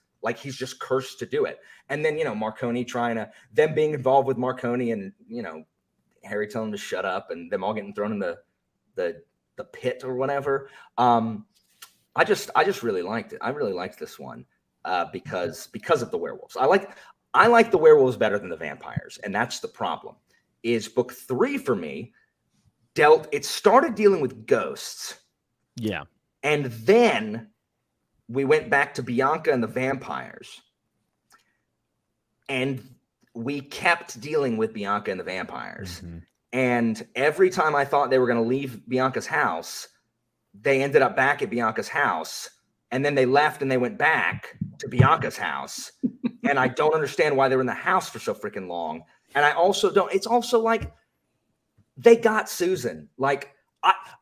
cursed to do it. And then, Marcone them being involved with Marcone, and, Harry telling him to shut up, and them all getting thrown in the pit or whatever. I just really liked it. I really liked this one because of the werewolves. I like the werewolves better than the vampires, and that's the problem. Is book 3 for me it started dealing with ghosts. Yeah. And then we went back to Bianca and the vampires. And we kept dealing with Bianca and the vampires. Mm-hmm. And every time I thought they were going to leave Bianca's house, they ended up back at Bianca's house. And then they left and they went back to Bianca's house. And I don't understand why they were in the house for so freaking long. And I also don't. It's also like they got Susan. Like,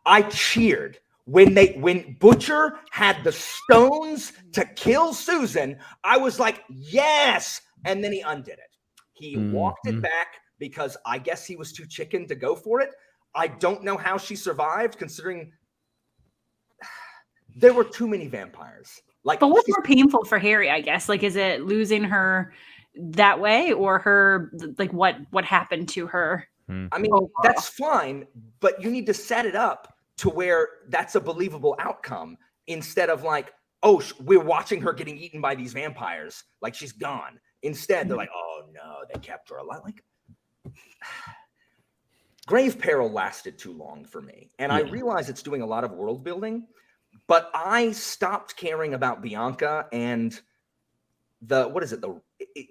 I cheered. When Butcher had the stones to kill Susan, I was like, yes. And then he undid it. He walked it back because I guess he was too chicken to go for it. I don't know how she survived, considering there were too many vampires. Like, but what's more painful for Harry, I guess? Like, is it losing her that way, or her, like, what happened to her? I mean, that's fine, but you need to set it up to where that's a believable outcome, instead of like, oh, we're watching her getting eaten by these vampires, like she's gone. Instead, they're like, oh no, they kept her alive. Like, Grave Peril lasted too long for me, and I realize it's doing a lot of world building, but I stopped caring about Bianca and the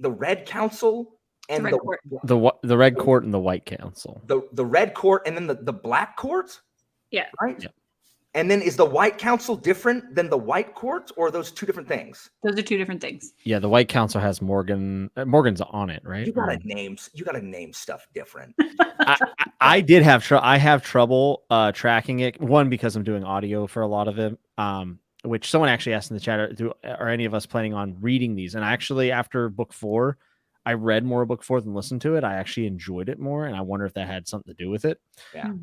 Red Council and the Red Court and the White Council. The Red Court and then the Black Court. Yeah. Right. Yeah. And then is the White Council different than the White Court, or are those two different things? Those are two different things. Yeah, the White Council has Morgan. Morgan's on it, right? You gotta name stuff different. I did have I have trouble tracking it. One, because I'm doing audio for a lot of it. Which someone actually asked in the chat, are any of us planning on reading these? And actually, after book 4, I read more of book 4 than listened to it. I actually enjoyed it more, and I wonder if that had something to do with it. Yeah.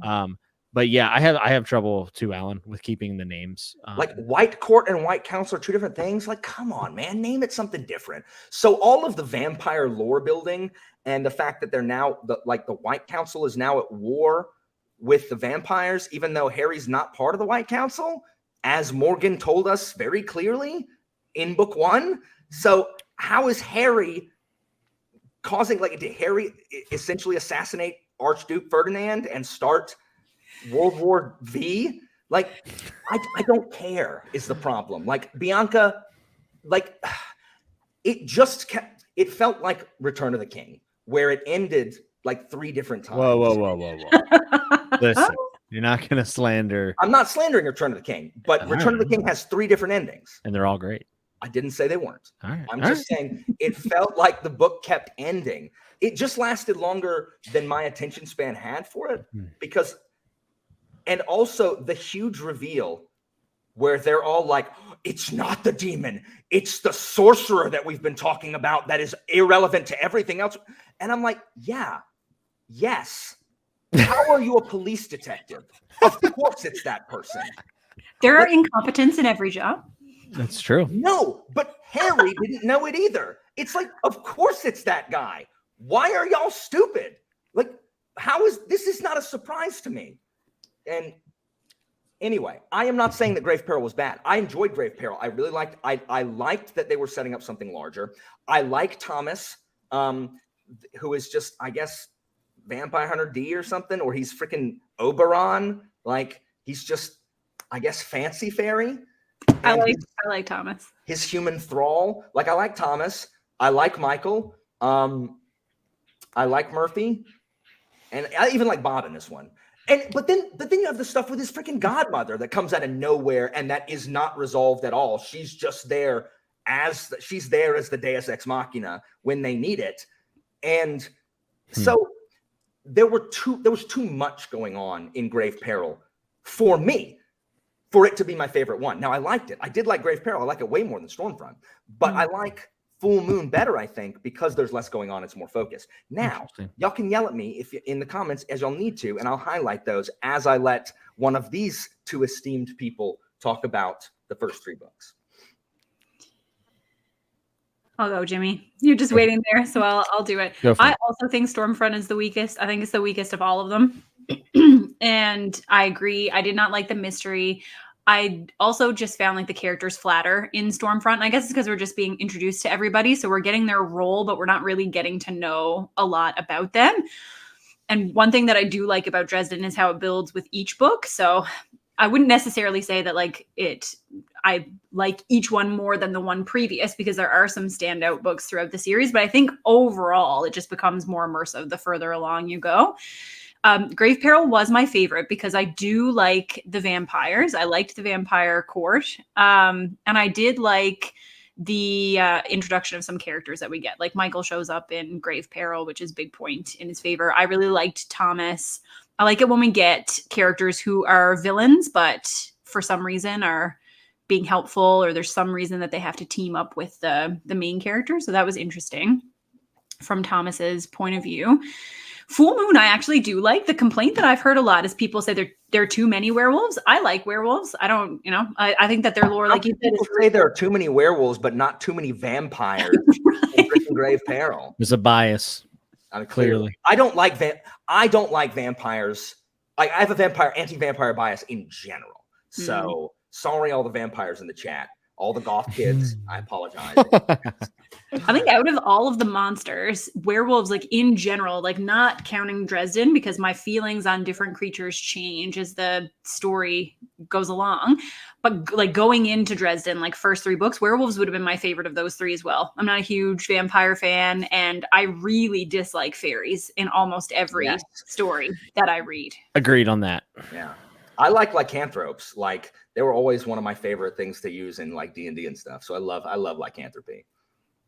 But yeah, I have trouble too, Alan, with keeping the names. Like White Court and White Council are two different things. Like, come on, man, name it something different. So all of the vampire lore building and the fact that they're now the White Council is now at war with the vampires, even though Harry's not part of the White Council, as Morgan told us very clearly in book 1. So how is Harry causing, like, did Harry essentially assassinate Archduke Ferdinand and start World War V? Like, I don't care is the problem. Like, Bianca, like, it felt like Return of the King, where it ended like 3 different times. Whoa. Listen, you're not going to slander. I'm not slandering Return of the King, but Return of the King has 3 different endings. And they're all great. I didn't say they weren't. All right. I'm just saying it felt like the book kept ending. It just lasted longer than my attention span had for it, because, and also the huge reveal where they're all like, it's not the demon, it's the sorcerer that we've been talking about that is irrelevant to everything else. And I'm like, yes. How are you a police detective? Of course it's that person. There are incompetents in every job. That's true. No, but Harry didn't know it either. It's like, of course it's that guy. Why are y'all stupid? Like, this is not a surprise to me. And Anyway, I am not saying that Grave Peril was bad. I enjoyed Grave Peril. I really liked. I liked that they were setting up something larger. I like Thomas, who is just, I guess, Vampire Hunter D or something, or he's freaking Oberon. Like, he's just, I guess, fancy fairy. I like Thomas. His human thrall. Like, I like Thomas. I like Michael. I like Murphy, and I even like Bob in this one. But then you have the stuff with his freaking godmother that comes out of nowhere and that is not resolved at all. She's just there as the Deus Ex Machina when they need it. And so there was too much going on in Grave Peril for me, for it to be my favorite one. Now, I liked it. I did like Grave Peril. I like it way more than Stormfront. But I like Full Moon better, I think, because there's less going on. It's more focused. Now, y'all can yell at me if you, in the comments as y'all need to, and I'll highlight those as I let one of these two esteemed people talk about the first 3 books. I'll go, Jimmy. You're just waiting there, so I'll do it. I also think Stormfront is the weakest. I think it's the weakest of all of them. And I agree. I did not like the mystery. I also just found like the characters flatter in Stormfront. And I guess it's because we're just being introduced to everybody. So we're getting their role, but we're not really getting to know a lot about them. And one thing that I do like about Dresden is how it builds with each book. So I wouldn't necessarily say that I like each one more than the one previous, because there are some standout books throughout the series. But I think overall, it just becomes more immersive the further along you go. Grave Peril was my favorite because I do like the vampires. I liked the vampire court. And I did like the introduction of some characters that we get. Like Michael shows up in Grave Peril, which is a big point in his favor. I really liked Thomas. I like it when we get characters who are villains, but for some reason are being helpful, or there's some reason that they have to team up with the main character. So that was interesting from Thomas's point of view. Full Moon, I actually do like. The complaint that I've heard a lot is people say there are too many werewolves. I like werewolves. I don't, I think that their lore, like you said, people say there are too many werewolves, but not too many vampires in freaking Grave Peril. There's a bias. Clearly. I don't like vampires. I have a anti-vampire bias in general. So sorry, all the vampires in the chat. All the goth kids, I apologize. I think out of all of the monsters, werewolves, like in general, like not counting Dresden, because my feelings on different creatures change as the story goes along. But like going into Dresden, like first 3 books, werewolves would have been my favorite of those 3 as well. I'm not a huge vampire fan, and I really dislike fairies in almost every story that I read. Agreed on that. Yeah. I like lycanthropes. Like, they were always one of my favorite things to use in like D&D and stuff. So I love lycanthropy.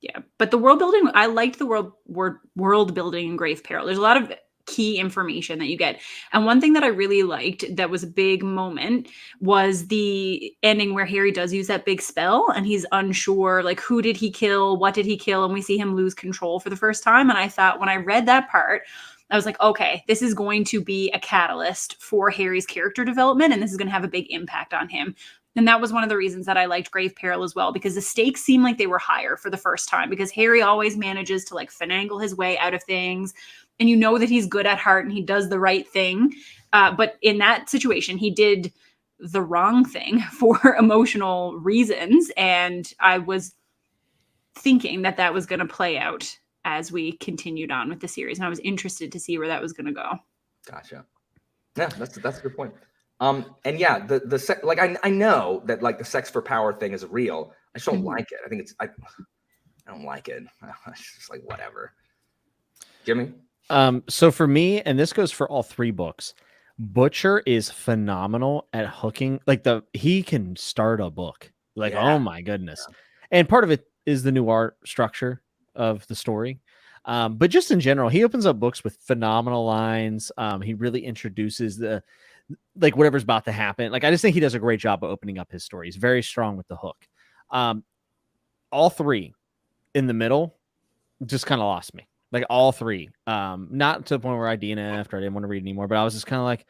Yeah, but the world building, I liked the world building in Grave Peril. There's a lot of key information that you get. And one thing that I really liked that was a big moment was the ending where Harry does use that big spell and he's unsure, like, who did he kill? What did he kill? And we see him lose control for the first time. And I thought when I read that part, I was like, okay, this is going to be a catalyst for Harry's character development, and this is going to have a big impact on him. And that was one of the reasons that I liked Grave Peril as well, because the stakes seemed like they were higher for the first time, because Harry always manages to like finagle his way out of things. And you know that he's good at heart and he does the right thing. But in that situation, he did the wrong thing for emotional reasons. And I was thinking that that was going to play out as we continued on with the series. And I was interested to see where that was going to go. Gotcha. Yeah, that's a good point. And yeah, I know that like the sex for power thing is real. I just don't like it. I think I don't like it. It's just like, whatever. Jimmy? So for me, and this goes for all 3 books, Butcher is phenomenal at hooking. Like he can start a book. Like, oh my goodness. Yeah. And part of it is the noir structure of the story. But just in general, he opens up books with phenomenal lines. He really introduces like whatever's about to happen. Like, I just think he does a great job of opening up his story. He's very strong with the hook. All 3 in the middle just kind of lost me. Like all 3. Not to the point where I DNF'd or I didn't want to read anymore, but I was just kind of like,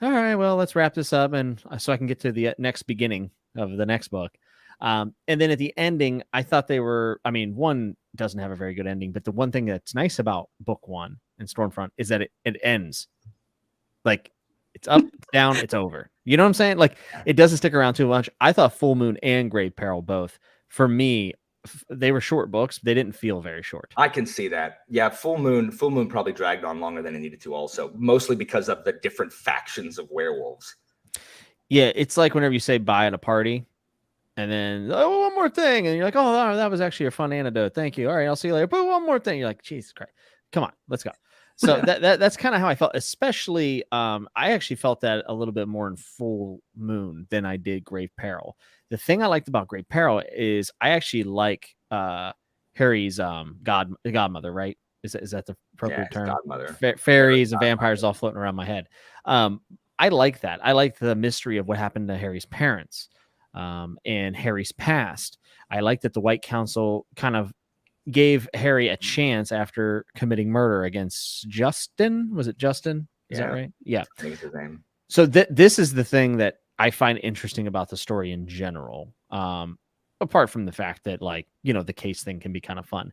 all right, well, let's wrap this up, and so I can get to the next beginning of the next book. And then at the ending, I thought they were, I mean, one doesn't have a very good ending, but the one thing that's nice about book 1 in Stormfront is that it ends. Like, it's up, down, it's over. You know what I'm saying? Like, it doesn't stick around too much. I thought Full Moon and Grave Peril both, for me, they were short books. They didn't feel very short. I can see that. Yeah, Full Moon probably dragged on longer than it needed to also, mostly because of the different factions of werewolves. Yeah, it's like whenever you say bye at a party, and then, oh, one more thing. And you're like, oh, that was actually a fun anecdote. Thank you. All right, I'll see you later. But one more thing. You're like, Jesus Christ. Come on, let's go. So that's kind of how I felt, especially I actually felt that a little bit more in Full Moon than I did Grave Peril. The thing I liked about Grave Peril is I actually like Harry's godmother, right? Is that the appropriate term? Godmother. Fairies and vampires all floating around my head. I like that. I like the mystery of what happened to Harry's parents and Harry's past. I like that the White Council kind of gave Harry a chance after committing murder against Justin. Was it Justin? Is that right? Yeah. I think it's his name. So this is the thing that I find interesting about the story in general. Apart from the fact that, like, you know, the case thing can be kind of fun.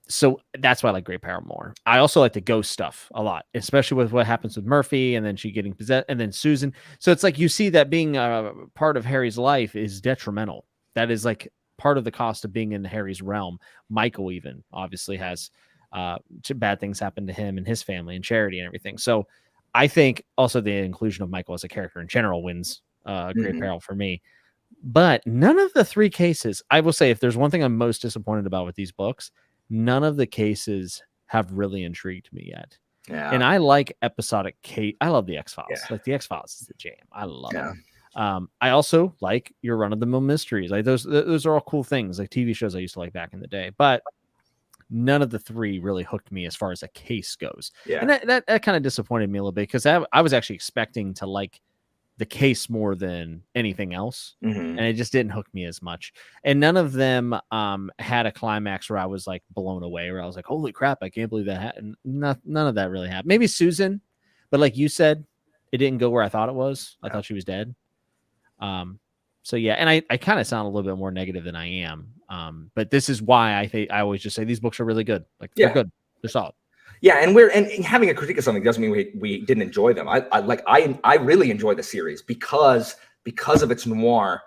So that's why I like Grave Peril more. I also like the ghost stuff a lot, especially with what happens with Murphy and then she getting possessed and then Susan. So it's like you see that being a part of Harry's life is detrimental. That is like part of the cost of being in Harry's realm. Michael even obviously has bad things happen to him and his family and Charity and everything. So I think also the inclusion of Michael as a character in general wins Grave Peril for me. But none of the three cases, I will say, if there's one thing I'm most disappointed about with these books, none of the cases have really intrigued me yet. Yeah. And I like episodic case. I love the X-Files. Yeah. Like the X-Files is the jam. I love it. I also like your run-of-the-mill mysteries. Like those are all cool things, like TV shows I used to like back in the day. But none of the three really hooked me as far as a case goes. Yeah. And that kind of disappointed me a little bit because I was actually expecting to like the case more than anything else. And it just didn't hook me as much. And none of them had a climax where I was like blown away, where I was like, holy crap, I can't believe that happened. None of that really happened. Maybe Susan, but like you said, it didn't go where I thought it was. I thought she was dead. So yeah, and I kind of sound a little bit more negative than I am. But this is why I always just say these books are really good. Like they're good. They're solid. Yeah, and having a critique of something doesn't mean we didn't enjoy them. I really enjoy the series because of its noir,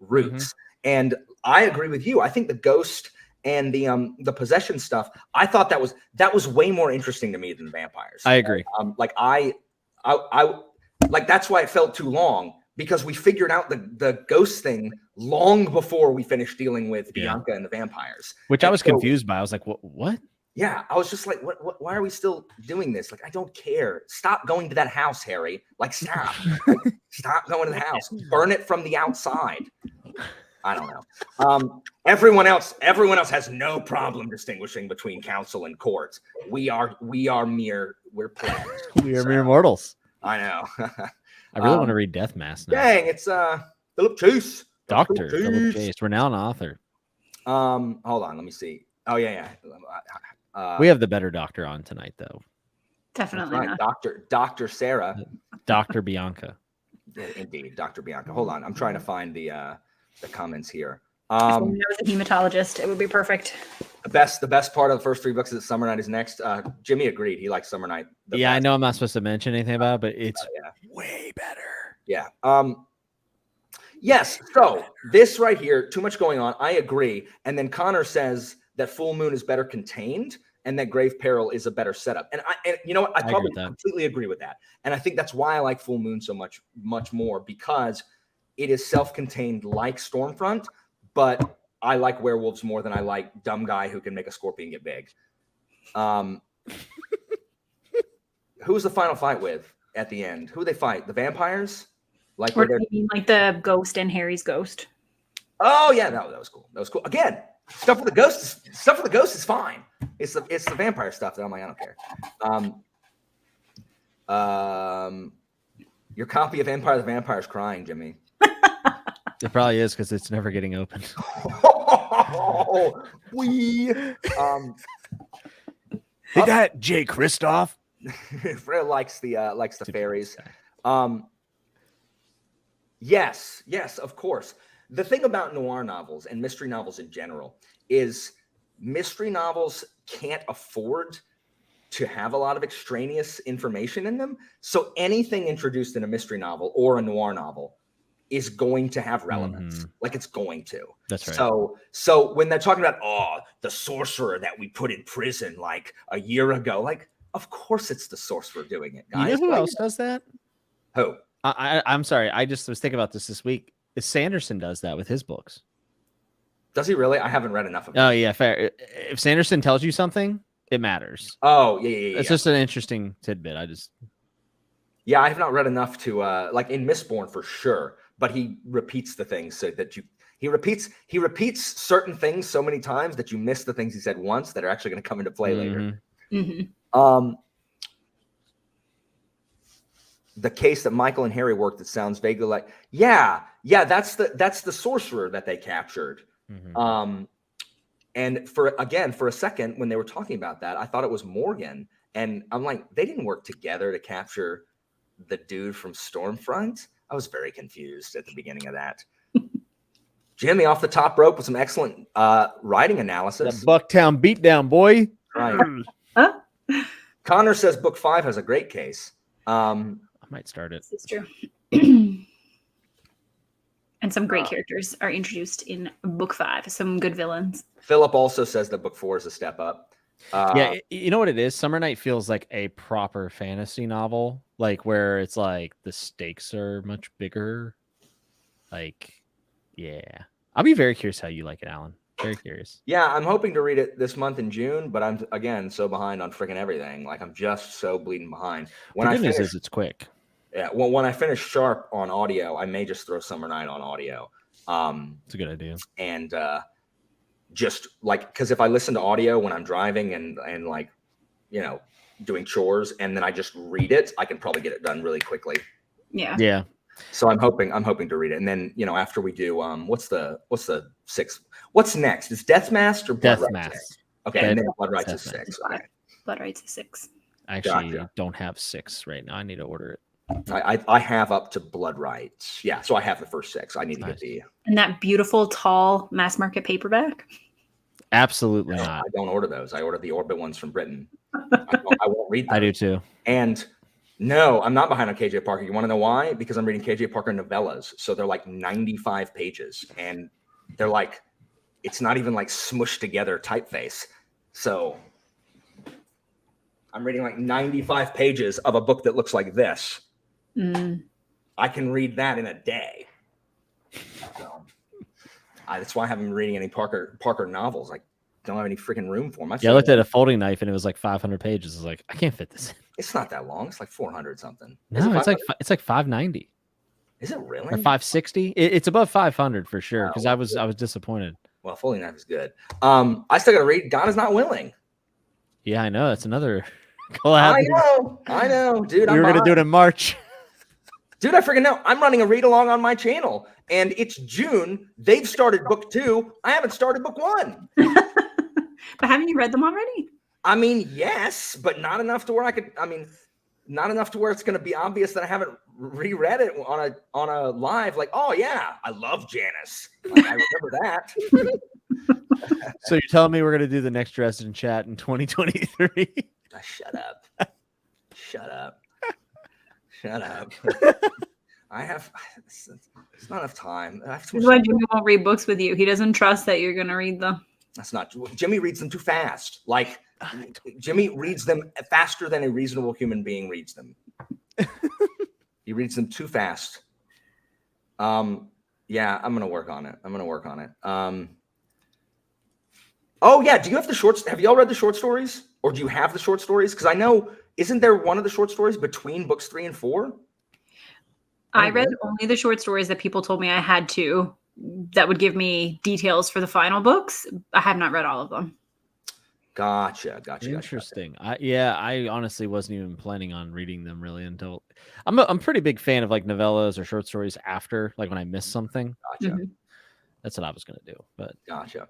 roots. And I agree with you. I think the ghost and the possession stuff, I thought that was way more interesting to me than vampires. I agree. I that's why it felt too long, because we figured out the ghost thing long before we finished dealing with Bianca and the vampires. Which I was confused by. I was like, what? Yeah, I was just like, what? Why are we still doing this? Like, I don't care. Stop going to that house, Harry. Like, stop. Stop going to the house. Burn it from the outside. I don't know. Everyone else has no problem distinguishing between council and court. We're players. We are mere mortals. I know. I really want to read Death Mask now. Dang, it's Philip Chase. Dr. Philip Chase, renowned author. Hold on, let me see. Oh yeah. We have the better doctor on tonight, though. Definitely right. not. Dr. Sarah. Dr. Bianca. Indeed, Dr. Bianca. Hold on, I'm trying to find the comments here. If I was a hematologist, it would be perfect. The best part of the first three books is Summer Night is next. Jimmy agreed. He likes Summer Night. Yeah, I know I'm not supposed to mention anything about it, but it's way better. Yeah. Yes. So this right here, too much going on. I agree. And then Connor says that Full Moon is better contained and that Grave Peril is a better setup. And you know what? I probably completely agree with that. And I think that's why I like Full Moon so much more, because it is self-contained like Stormfront, but I like werewolves more than I like dumb guy who can make a scorpion get big. Who's the final fight with at the end? Who they fight? The vampires? Like the ghost and Harry's ghost. Oh yeah, that was cool. That was cool. Again, stuff for the ghost is fine. It's the vampire stuff that I'm like, I don't care. Your copy of Empire of the Vampire is crying, Jimmy. It probably is, because it's never getting opened. Hey, that Jay Kristoff. Fred likes the fairies. Yes, of course. The thing about noir novels and mystery novels in general is mystery novels can't afford to have a lot of extraneous information in them. So anything introduced in a mystery novel or a noir novel is going to have relevance. Like it's going to. That's right. So when they're talking about, the sorcerer that we put in prison like a year ago, like, of course it's the sorcerer doing it, guys. You know who else does that? Who? I'm sorry. I just was thinking about this week. Sanderson does that with his books. Does he really? I haven't read enough of it. Oh, yeah, fair. If Sanderson tells you something, it matters. Oh, yeah. It's just an interesting tidbit. Yeah, I have not read enough to like in Mistborn for sure, but he repeats the things so that he repeats certain things so many times that you miss the things he said once that are actually going to come into play later. The case that Michael and Harry worked, it sounds vaguely like, yeah, that's the sorcerer that they captured. And for a second, when they were talking about that, I thought it was Morgan. And I'm like, they didn't work together to capture the dude from Stormfront. I was very confused at the beginning of that. Jimmy off the top rope with some excellent writing analysis. The Bucktown beatdown, boy. Right. Connor says book 5 has a great case. I might start it. It's true. And some great characters are introduced in book 5. Some good villains. Philip also says that book 4 is a step up. Yeah, you know what it is? Summer Night feels like a proper fantasy novel, like where it's like the stakes are much bigger. Like, yeah. I'll be very curious how you like it, Alan. Very curious. Yeah, I'm hoping to read it this month in June, but I'm, again, so behind on freaking everything. Like, I'm just so bleeding behind. The good news is it's quick. Yeah, well, when I finish Sharp on audio, I may just throw Summer Night on audio. It's a good idea. And just like, because if I listen to audio when I'm driving and like, you know, doing chores, and then I just read it, I can probably get it done really quickly. Yeah. So I'm hoping to read it, and then after we do, what's the 6th? What's next? Is Death Mask or Blood Death Rites? Mask? Okay, and then Blood Rites is 6. Okay. Blood Rites is 6. I actually don't have 6 right now. I need to order it. I have up to Blood Rites. Yeah, so I have the first 6. I need to get the and that beautiful tall mass market paperback. Absolutely not. I don't order those. I order the Orbit ones from Britain. I won't read them. I do too. And no, I'm not behind on KJ Parker. You want to know why? Because I'm reading KJ Parker novellas. So they're like 95 pages, and they're like, it's not even like smushed together typeface. So I'm reading like 95 pages of a book that looks like this. I can read that in a day. So, that's why I haven't been reading any Parker novels. I don't have any freaking room for them. I looked at a folding knife and it was like 500 pages. I was like, I can't fit this in. It's not that long. It's like 400 something. No, it's like 590. Is it really? Or 560? It's above 500 for sure. Because I was disappointed. Well, folding knife is good. I still got to read God Is Not Willing. Yeah, I know. That's another collab. I know, dude. We were gonna do it in March. Dude, I freaking know. I'm running a read along on my channel, and it's June. They've started book 2. I haven't started book 1. But haven't you read them already? I mean, yes, but not enough to where I could. I mean, not enough to where it's going to be obvious that I haven't reread it on a live. Like, oh yeah, I love Janice. Like, I remember that. So you're telling me we're going to do the next Dresden chat in 2023? Shut up. Shut up. Shut up. It's not enough time. This is why Jimmy won't read books with you. He doesn't trust that you're going to read them. That's not true. Jimmy reads them too fast. Like, Jimmy reads them faster than a reasonable human being reads them. He reads them too fast. Yeah, I'm going to work on it. Oh yeah, do you have the shorts? Have y'all read the short stories? Or do you have the short stories? Because I know, isn't there one of the short stories between books 3 and 4? I read only the short stories that people told me I had to, that would give me details for the final books. I have not read all of them. Gotcha. Interesting. I honestly wasn't even planning on reading them really until I'm a pretty big fan of like novellas or short stories after, like when I miss something. Gotcha. That's what I was going to do, but gotcha.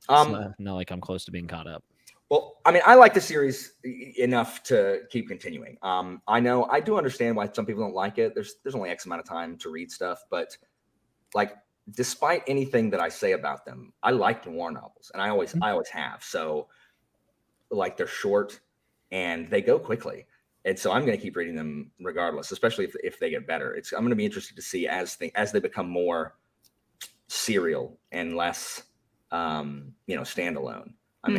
Not like I'm close to being caught up. Well, I mean, I like the series enough to keep continuing. I know I do understand why some people don't like it. There's only X amount of time to read stuff, but like, despite anything that I say about them, I like noir novels, and I always have. So, like, they're short, and they go quickly. And so I'm going to keep reading them regardless, especially if they get better. I'm going to be interested to see as they become more serial and less, standalone. I'm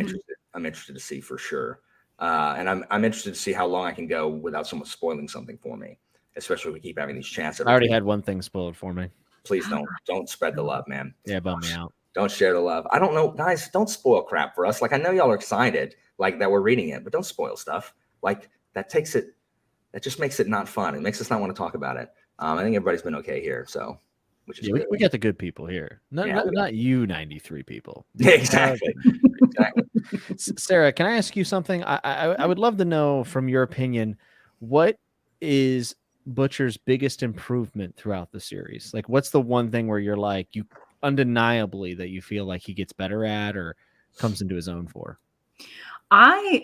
interested to see for sure. And I'm interested to see how long I can go without someone spoiling something for me, especially if we keep having these chats. I already had one thing spoiled for me. Please don't spread the love, man. Yeah, bum me out. Don't share the love. I don't know, guys, don't spoil crap for us. Like, I know y'all are excited, like, that we're reading it, but don't spoil stuff. Like, that just makes it not fun. It makes us not want to talk about it. I think everybody's been okay here, so, which is we got the good people here. Not you 93 people. Yeah, exactly. Exactly. Sarah, can I ask you something? I would love to know, from your opinion, what is Butcher's biggest improvement throughout the series? Like, what's the one thing where you're like, you undeniably that you feel like he gets better at or comes into his own for?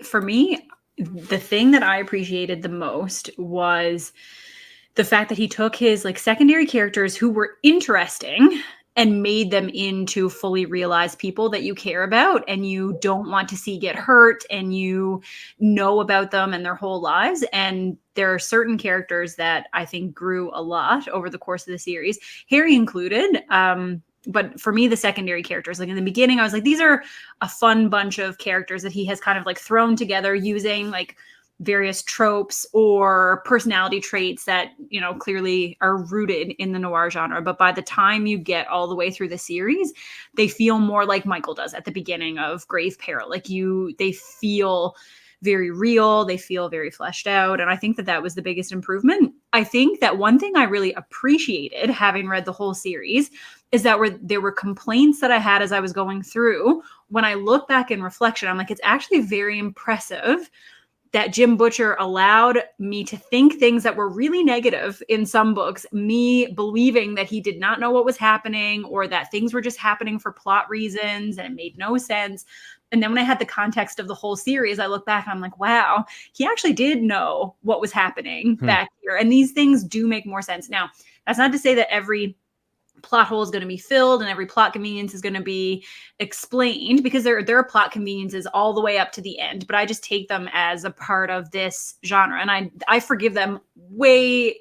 For me, the thing that I appreciated the most was the fact that he took his like secondary characters who were interesting and made them into fully realized people that you care about and you don't want to see get hurt, and you know about them and their whole lives. And there are certain characters that I think grew a lot over the course of the series, Harry included. But for me, the secondary characters, like in the beginning, I was like, these are a fun bunch of characters that he has kind of like thrown together using like various tropes or personality traits that, you know, clearly are rooted in the noir genre. But by the time you get all the way through the series, they feel more like Michael does at the beginning of Grave Peril. Like they feel very real. They feel very fleshed out. And I think that was the biggest improvement. I think that one thing I really appreciated, having read the whole series, is that there were complaints that I had as I was going through. When I look back in reflection, I'm like, it's actually very impressive that Jim Butcher allowed me to think things that were really negative in some books, me believing that he did not know what was happening or that things were just happening for plot reasons and it made no sense. And then when I had the context of the whole series, I look back and I'm like, wow, he actually did know what was happening back here. And these things do make more sense. Now, that's not to say that every plot hole is going to be filled and every plot convenience is going to be explained, because there are plot conveniences all the way up to the end, but I just take them as a part of this genre. And I forgive them way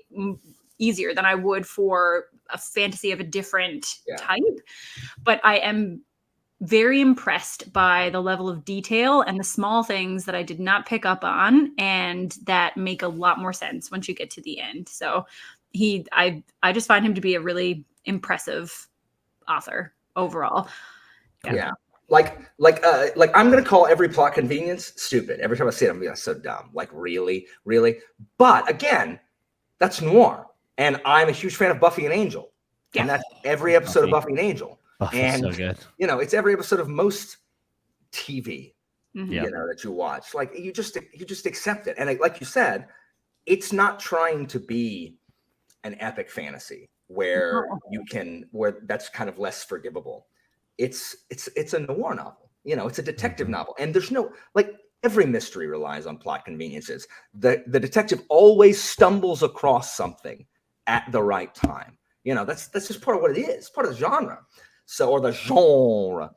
easier than I would for a fantasy of a different type. But I am very impressed by the level of detail and the small things that I did not pick up on and that make a lot more sense once you get to the end. So I just find him to be a really impressive author overall. Yeah. Like I'm going to call every plot convenience stupid. Every time I see it, I'm like, that's so dumb. Like, really? But again, that's noir. And I'm a huge fan of Buffy and Angel. Yeah. And that's every episode of Buffy and Angel. Buffy's so good. You know, it's every episode of most TV, you know, that you watch. Like, you just accept it. And like you said, it's not trying to be an epic fantasy where where that's kind of less forgivable. It's a noir novel, you know, it's a detective novel. And there's no, like, every mystery relies on plot conveniences. The detective always stumbles across something at the right time. You know, that's just part of what it is, part of the genre. So, or the genre.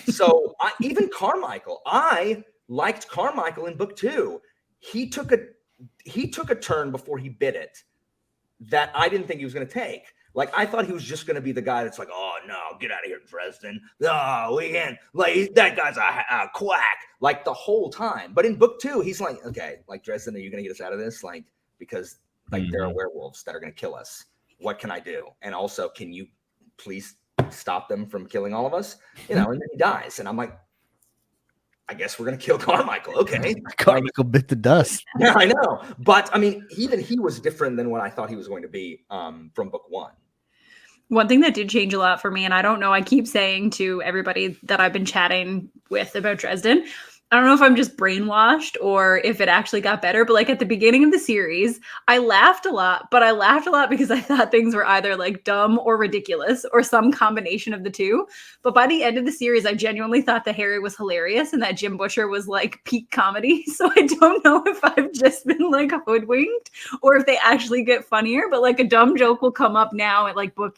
So even Carmichael, I liked Carmichael in book 2. He took a turn before he bit it that I didn't think he was going to take. Like, I thought he was just going to be the guy that's like, oh no, get out of here, Dresden. Oh, we can't, like, that guy's a quack, like, the whole time. But in book 2, he's like, okay, like, Dresden, are you going to get us out of this? Like, because like there are werewolves that are going to kill us. What can I do? And also, can you please stop them from killing all of us? You know, and then he dies. And I'm like, I guess we're going to kill Carmichael. Okay. Carmichael bit the dust. Yeah, I know. But I mean, even he was different than what I thought he was going to be from book 1. One thing that did change a lot for me, and I don't know, I keep saying to everybody that I've been chatting with about Dresden, I don't know if I'm just brainwashed or if it actually got better, but like at the beginning of the series, I laughed a lot, but I laughed a lot because I thought things were either like dumb or ridiculous or some combination of the two. But by the end of the series, I genuinely thought that Harry was hilarious and that Jim Butcher was like peak comedy. So I don't know if I've just been like hoodwinked or if they actually get funnier, but like a dumb joke will come up now at like book,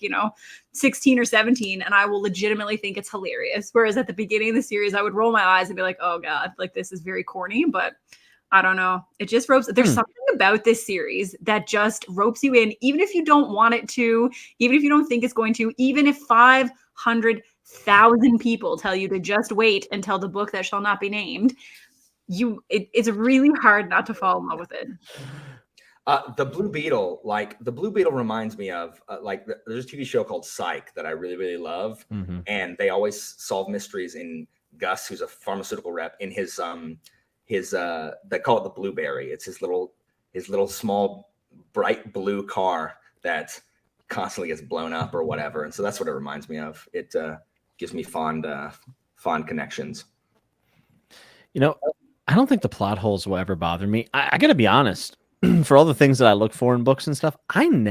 16 or 17 and I will legitimately think it's hilarious. Whereas at the beginning of the series, I would roll my eyes and be like, oh God, like this is very corny, but I don't know. It just ropes. There's something about this series that just ropes you in, even if you don't want it to, even if you don't think it's going to, even if 500,000 people tell you to just wait until the book that shall not be named, it's really hard not to fall in love with it. The Blue Beetle, reminds me of there's a TV show called Psych that I really, really love. And they always solve mysteries in Gus, who's a pharmaceutical rep, in his they call it the Blueberry. It's his little small bright blue car that constantly gets blown up or whatever. And so that's what it reminds me of. It gives me fond connections. I don't think the plot holes will ever bother me. I gotta be honest. For all the things that I look for in books and stuff, I'm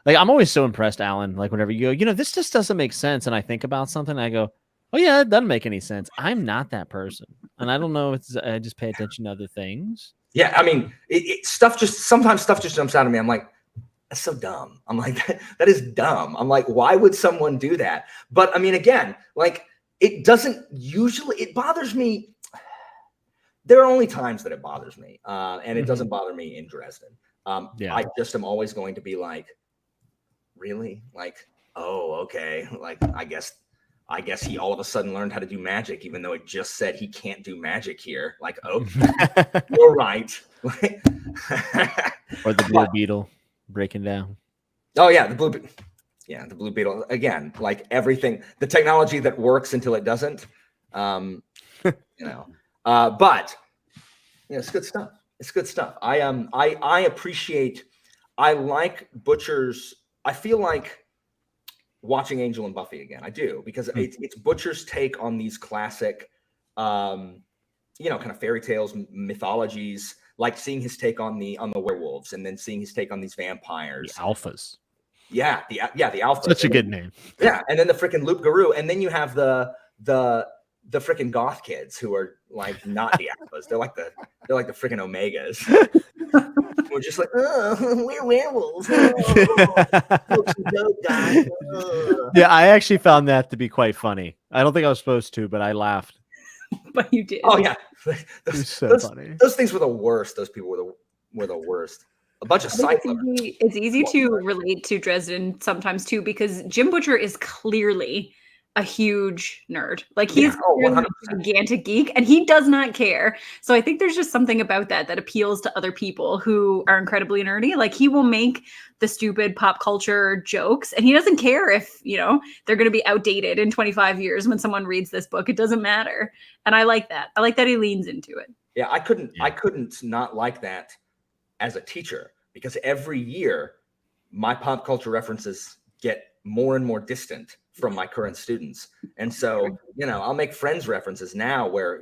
always so impressed, Alan. Like whenever you go, this just doesn't make sense. And I think about something, I go, oh yeah, it doesn't make any sense. I'm not that person. And I don't know, I just pay attention to other things. Yeah. I mean, sometimes stuff just jumps out of me. I'm like, that's so dumb. I'm like, that is dumb. I'm like, why would someone do that? But I mean, again, like it bothers me. There are only times that it bothers me, and it doesn't bother me in Dresden. I just am always going to be like, really? Like, oh, okay. Like, I guess he all of a sudden learned how to do magic, even though it just said he can't do magic here. Like, okay, you're right. Or the Blue Beetle breaking down. Oh yeah, the Blue Beetle. Again, like everything, the technology that works until it doesn't. But it's good stuff. It's good stuff. I appreciate. I like Butcher's. I feel like watching Angel and Buffy again. I do, because it's Butcher's take on these classic, kind of fairy tales, mythologies. Like seeing his take on the werewolves, and then seeing his take on these vampires. The alphas. Yeah, the alphas. Such a good name. Yeah, and then the freaking Loup Garou, and then you have the freaking goth kids who are like not the alphas. They're like the freaking omegas. We're just like, oh, we're werewolves. Yeah, I actually found that to be quite funny. I don't think I was supposed to, but I laughed. But you did. Oh yeah, those funny. Those things were the worst. Those people were the worst. A bunch of cyclists. It's easy to relate to Dresden sometimes too, because Jim Butcher is clearly a huge nerd. Like he's a gigantic geek and he does not care. So I think there's just something about that appeals to other people who are incredibly nerdy. Like he will make the stupid pop culture jokes and he doesn't care if, they're going to be outdated in 25 years when someone reads this book. It doesn't matter. And I like that. I like that he leans into it. Yeah, I couldn't not like that as a teacher, because every year my pop culture references get more and more distant from my current students. And so, I'll make Friends references now where,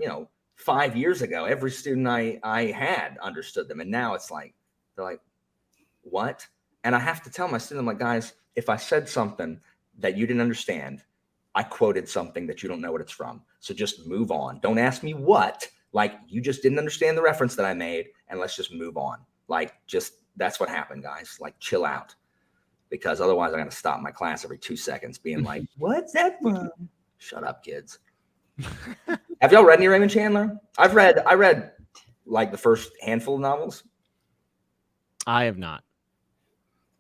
5 years ago, every student I had understood them. And now it's like, they're like, what? And I have to tell my student, I'm like, guys, if I said something that you didn't understand, I quoted something that you don't know what it's from. So just move on. Don't ask me what, like you just didn't understand the reference that I made, and let's just move on. Like, that's what happened, guys. Like, chill out. Because otherwise I'm going to stop my class every 2 seconds being like, what's that from? Shut up, kids. Have y'all read any Raymond Chandler? I read like the first handful of novels. I have not.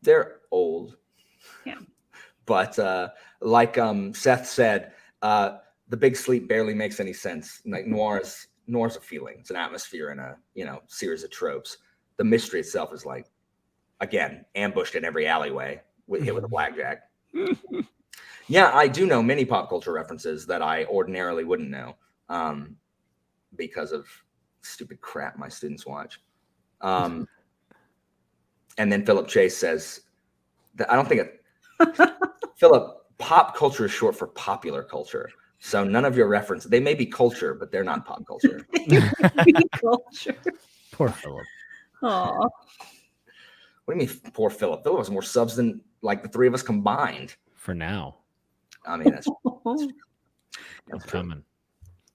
They're old. Yeah. But like Seth said, The Big Sleep barely makes any sense. Like Noir's a feeling. It's an atmosphere and a series of tropes. The mystery itself is like, again, ambushed in every alleyway, hit with a blackjack. Yeah, I do know many pop culture references that I ordinarily wouldn't know because of stupid crap my students watch. And then Philip Chase says that I don't think Philip, pop culture is short for popular culture. So none of your references, they may be culture, but they're not pop culture. Culture. Poor Philip. Aw. What do you mean, poor Philip? Philip has more subs than like the three of us combined. For now. I mean, that's coming.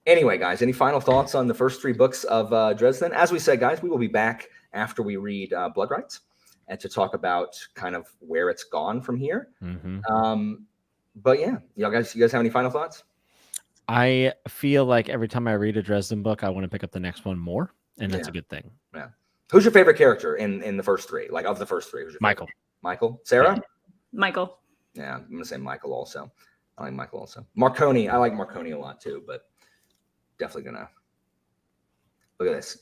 Anyway, guys, any final thoughts on the first 3 books of Dresden? As we said, guys, we will be back after we read Blood Rights. and to talk about kind of where it's gone from here. Mm-hmm. But yeah, you guys have any final thoughts? I feel like every time I read a Dresden book, I want to pick up the next one more, and that's a good thing. Yeah. Who's your favorite character in the first three? Like of the first three, who's your Michael. Favorite? Michael. Sarah? Michael. Yeah, I'm gonna say Michael also. I like Michael also. Marcone. I like Marcone a lot too, but definitely gonna look at this.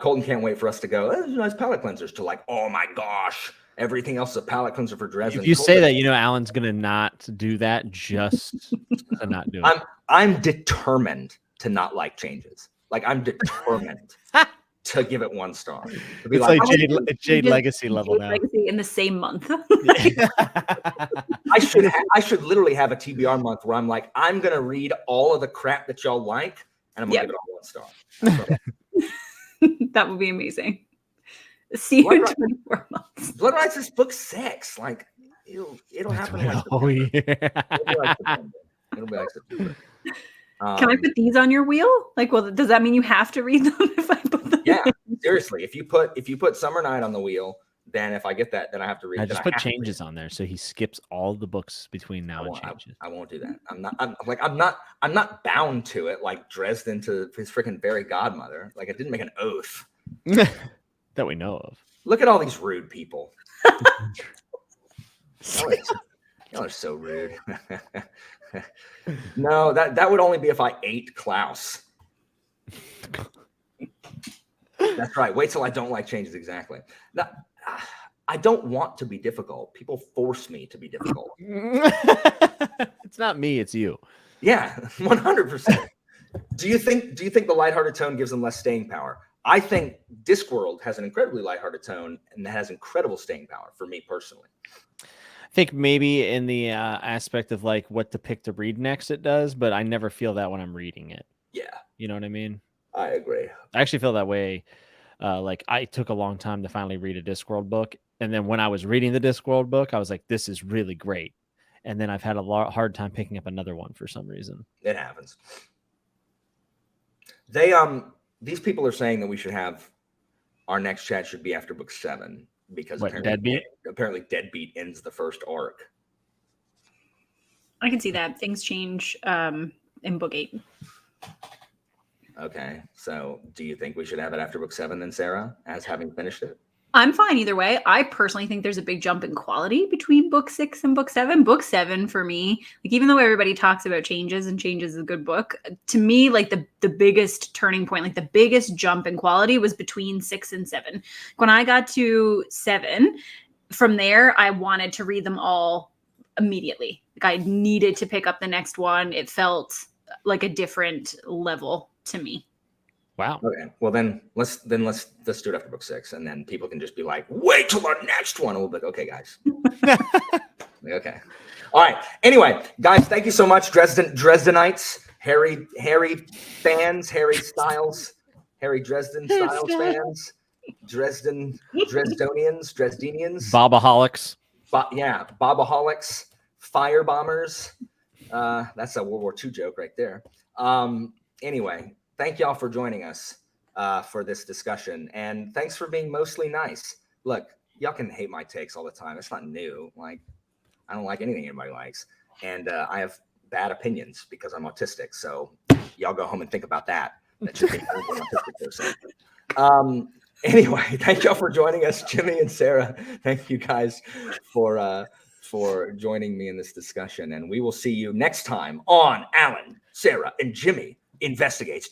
Colton can't wait for us to go. Oh, nice palate cleansers to like, oh my gosh, everything else is a palate cleanser for Dresden. If you say that, Alan's gonna not do that just to not do it. I'm determined to not like changes. Like I'm determined to give it 1 star. To be it's Jade Legacy level now. Legacy in the same month. I should literally have a TBR month where I'm like, I'm gonna read all of the crap that y'all like, and I'm gonna give it all 1 star. That would be amazing. See you in 24 months. Blood Rights is book 6. Like it'll happen. Like it'll be like September. Can I put these on your wheel? Like, well, does that mean you have to read them if I put them? Yeah, seriously. If you put Summer Night on the wheel, then if I get that, then I have to read. I just put changes on there, so he skips all the books between now and changes. I won't do that. I'm not bound to it like Dresden to his freaking fairy godmother. Like I didn't make an oath that we know of. Look at all these rude people. Y'all are so rude. No, that would only be if I ate Klaus. That's right. Wait till I don't like changes exactly. Now, I don't want to be difficult. People force me to be difficult. It's not me, it's you. Yeah, 100%. Do you think the lighthearted tone gives them less staying power? I think Discworld has an incredibly lighthearted tone and that has incredible staying power for me personally. I think maybe in the aspect of like what to pick to read next it does, but I never feel that when I'm reading it. Yeah. You know what I mean? I agree. I actually feel that way. Like I took a long time to finally read a Discworld book. And then when I was reading the Discworld book, I was like, this is really great. And then I've had a hard time picking up another one for some reason. It happens. These people are saying that we should have our next chat should be after book 7 because apparently Deadbeat ends the first arc. I can see that. Things change in book 8. Okay. So do you think we should have it after book 7 then, Sarah, as having finished it? I'm fine either way. I personally think there's a big jump in quality between book 6 and book 7. Book 7 for me, like even though everybody talks about changes and changes is a good book, to me, like the biggest turning point, like the biggest jump in quality was between 6 and 7. When I got to 7, from there, I wanted to read them all immediately. Like I needed to pick up the next one. It felt like a different level to me. Wow. Okay. Well, then let's do it after book 6, and then people can just be like, "Wait till our next one." And we'll be like, "Okay, guys." Okay. All right. Anyway, guys, thank you so much, Dresdenites, Harry fans, Harry Styles, Harry Dresden Styles fans, Dresdenians, Bobaholics. Bobaholics, fire bombers. That's a World War II joke right there. Anyway. Thank y'all for joining us for this discussion. And thanks for being mostly nice. Look, y'all can hate my takes all the time. It's not new. Like, I don't like anything anybody likes. And I have bad opinions because I'm autistic. So y'all go home and think about that. That should be an autistic person. Anyway, thank y'all for joining us, Jimmy and Sarah. Thank you guys for joining me in this discussion. And we will see you next time on Alan, Sarah, and Jimmy Investigates.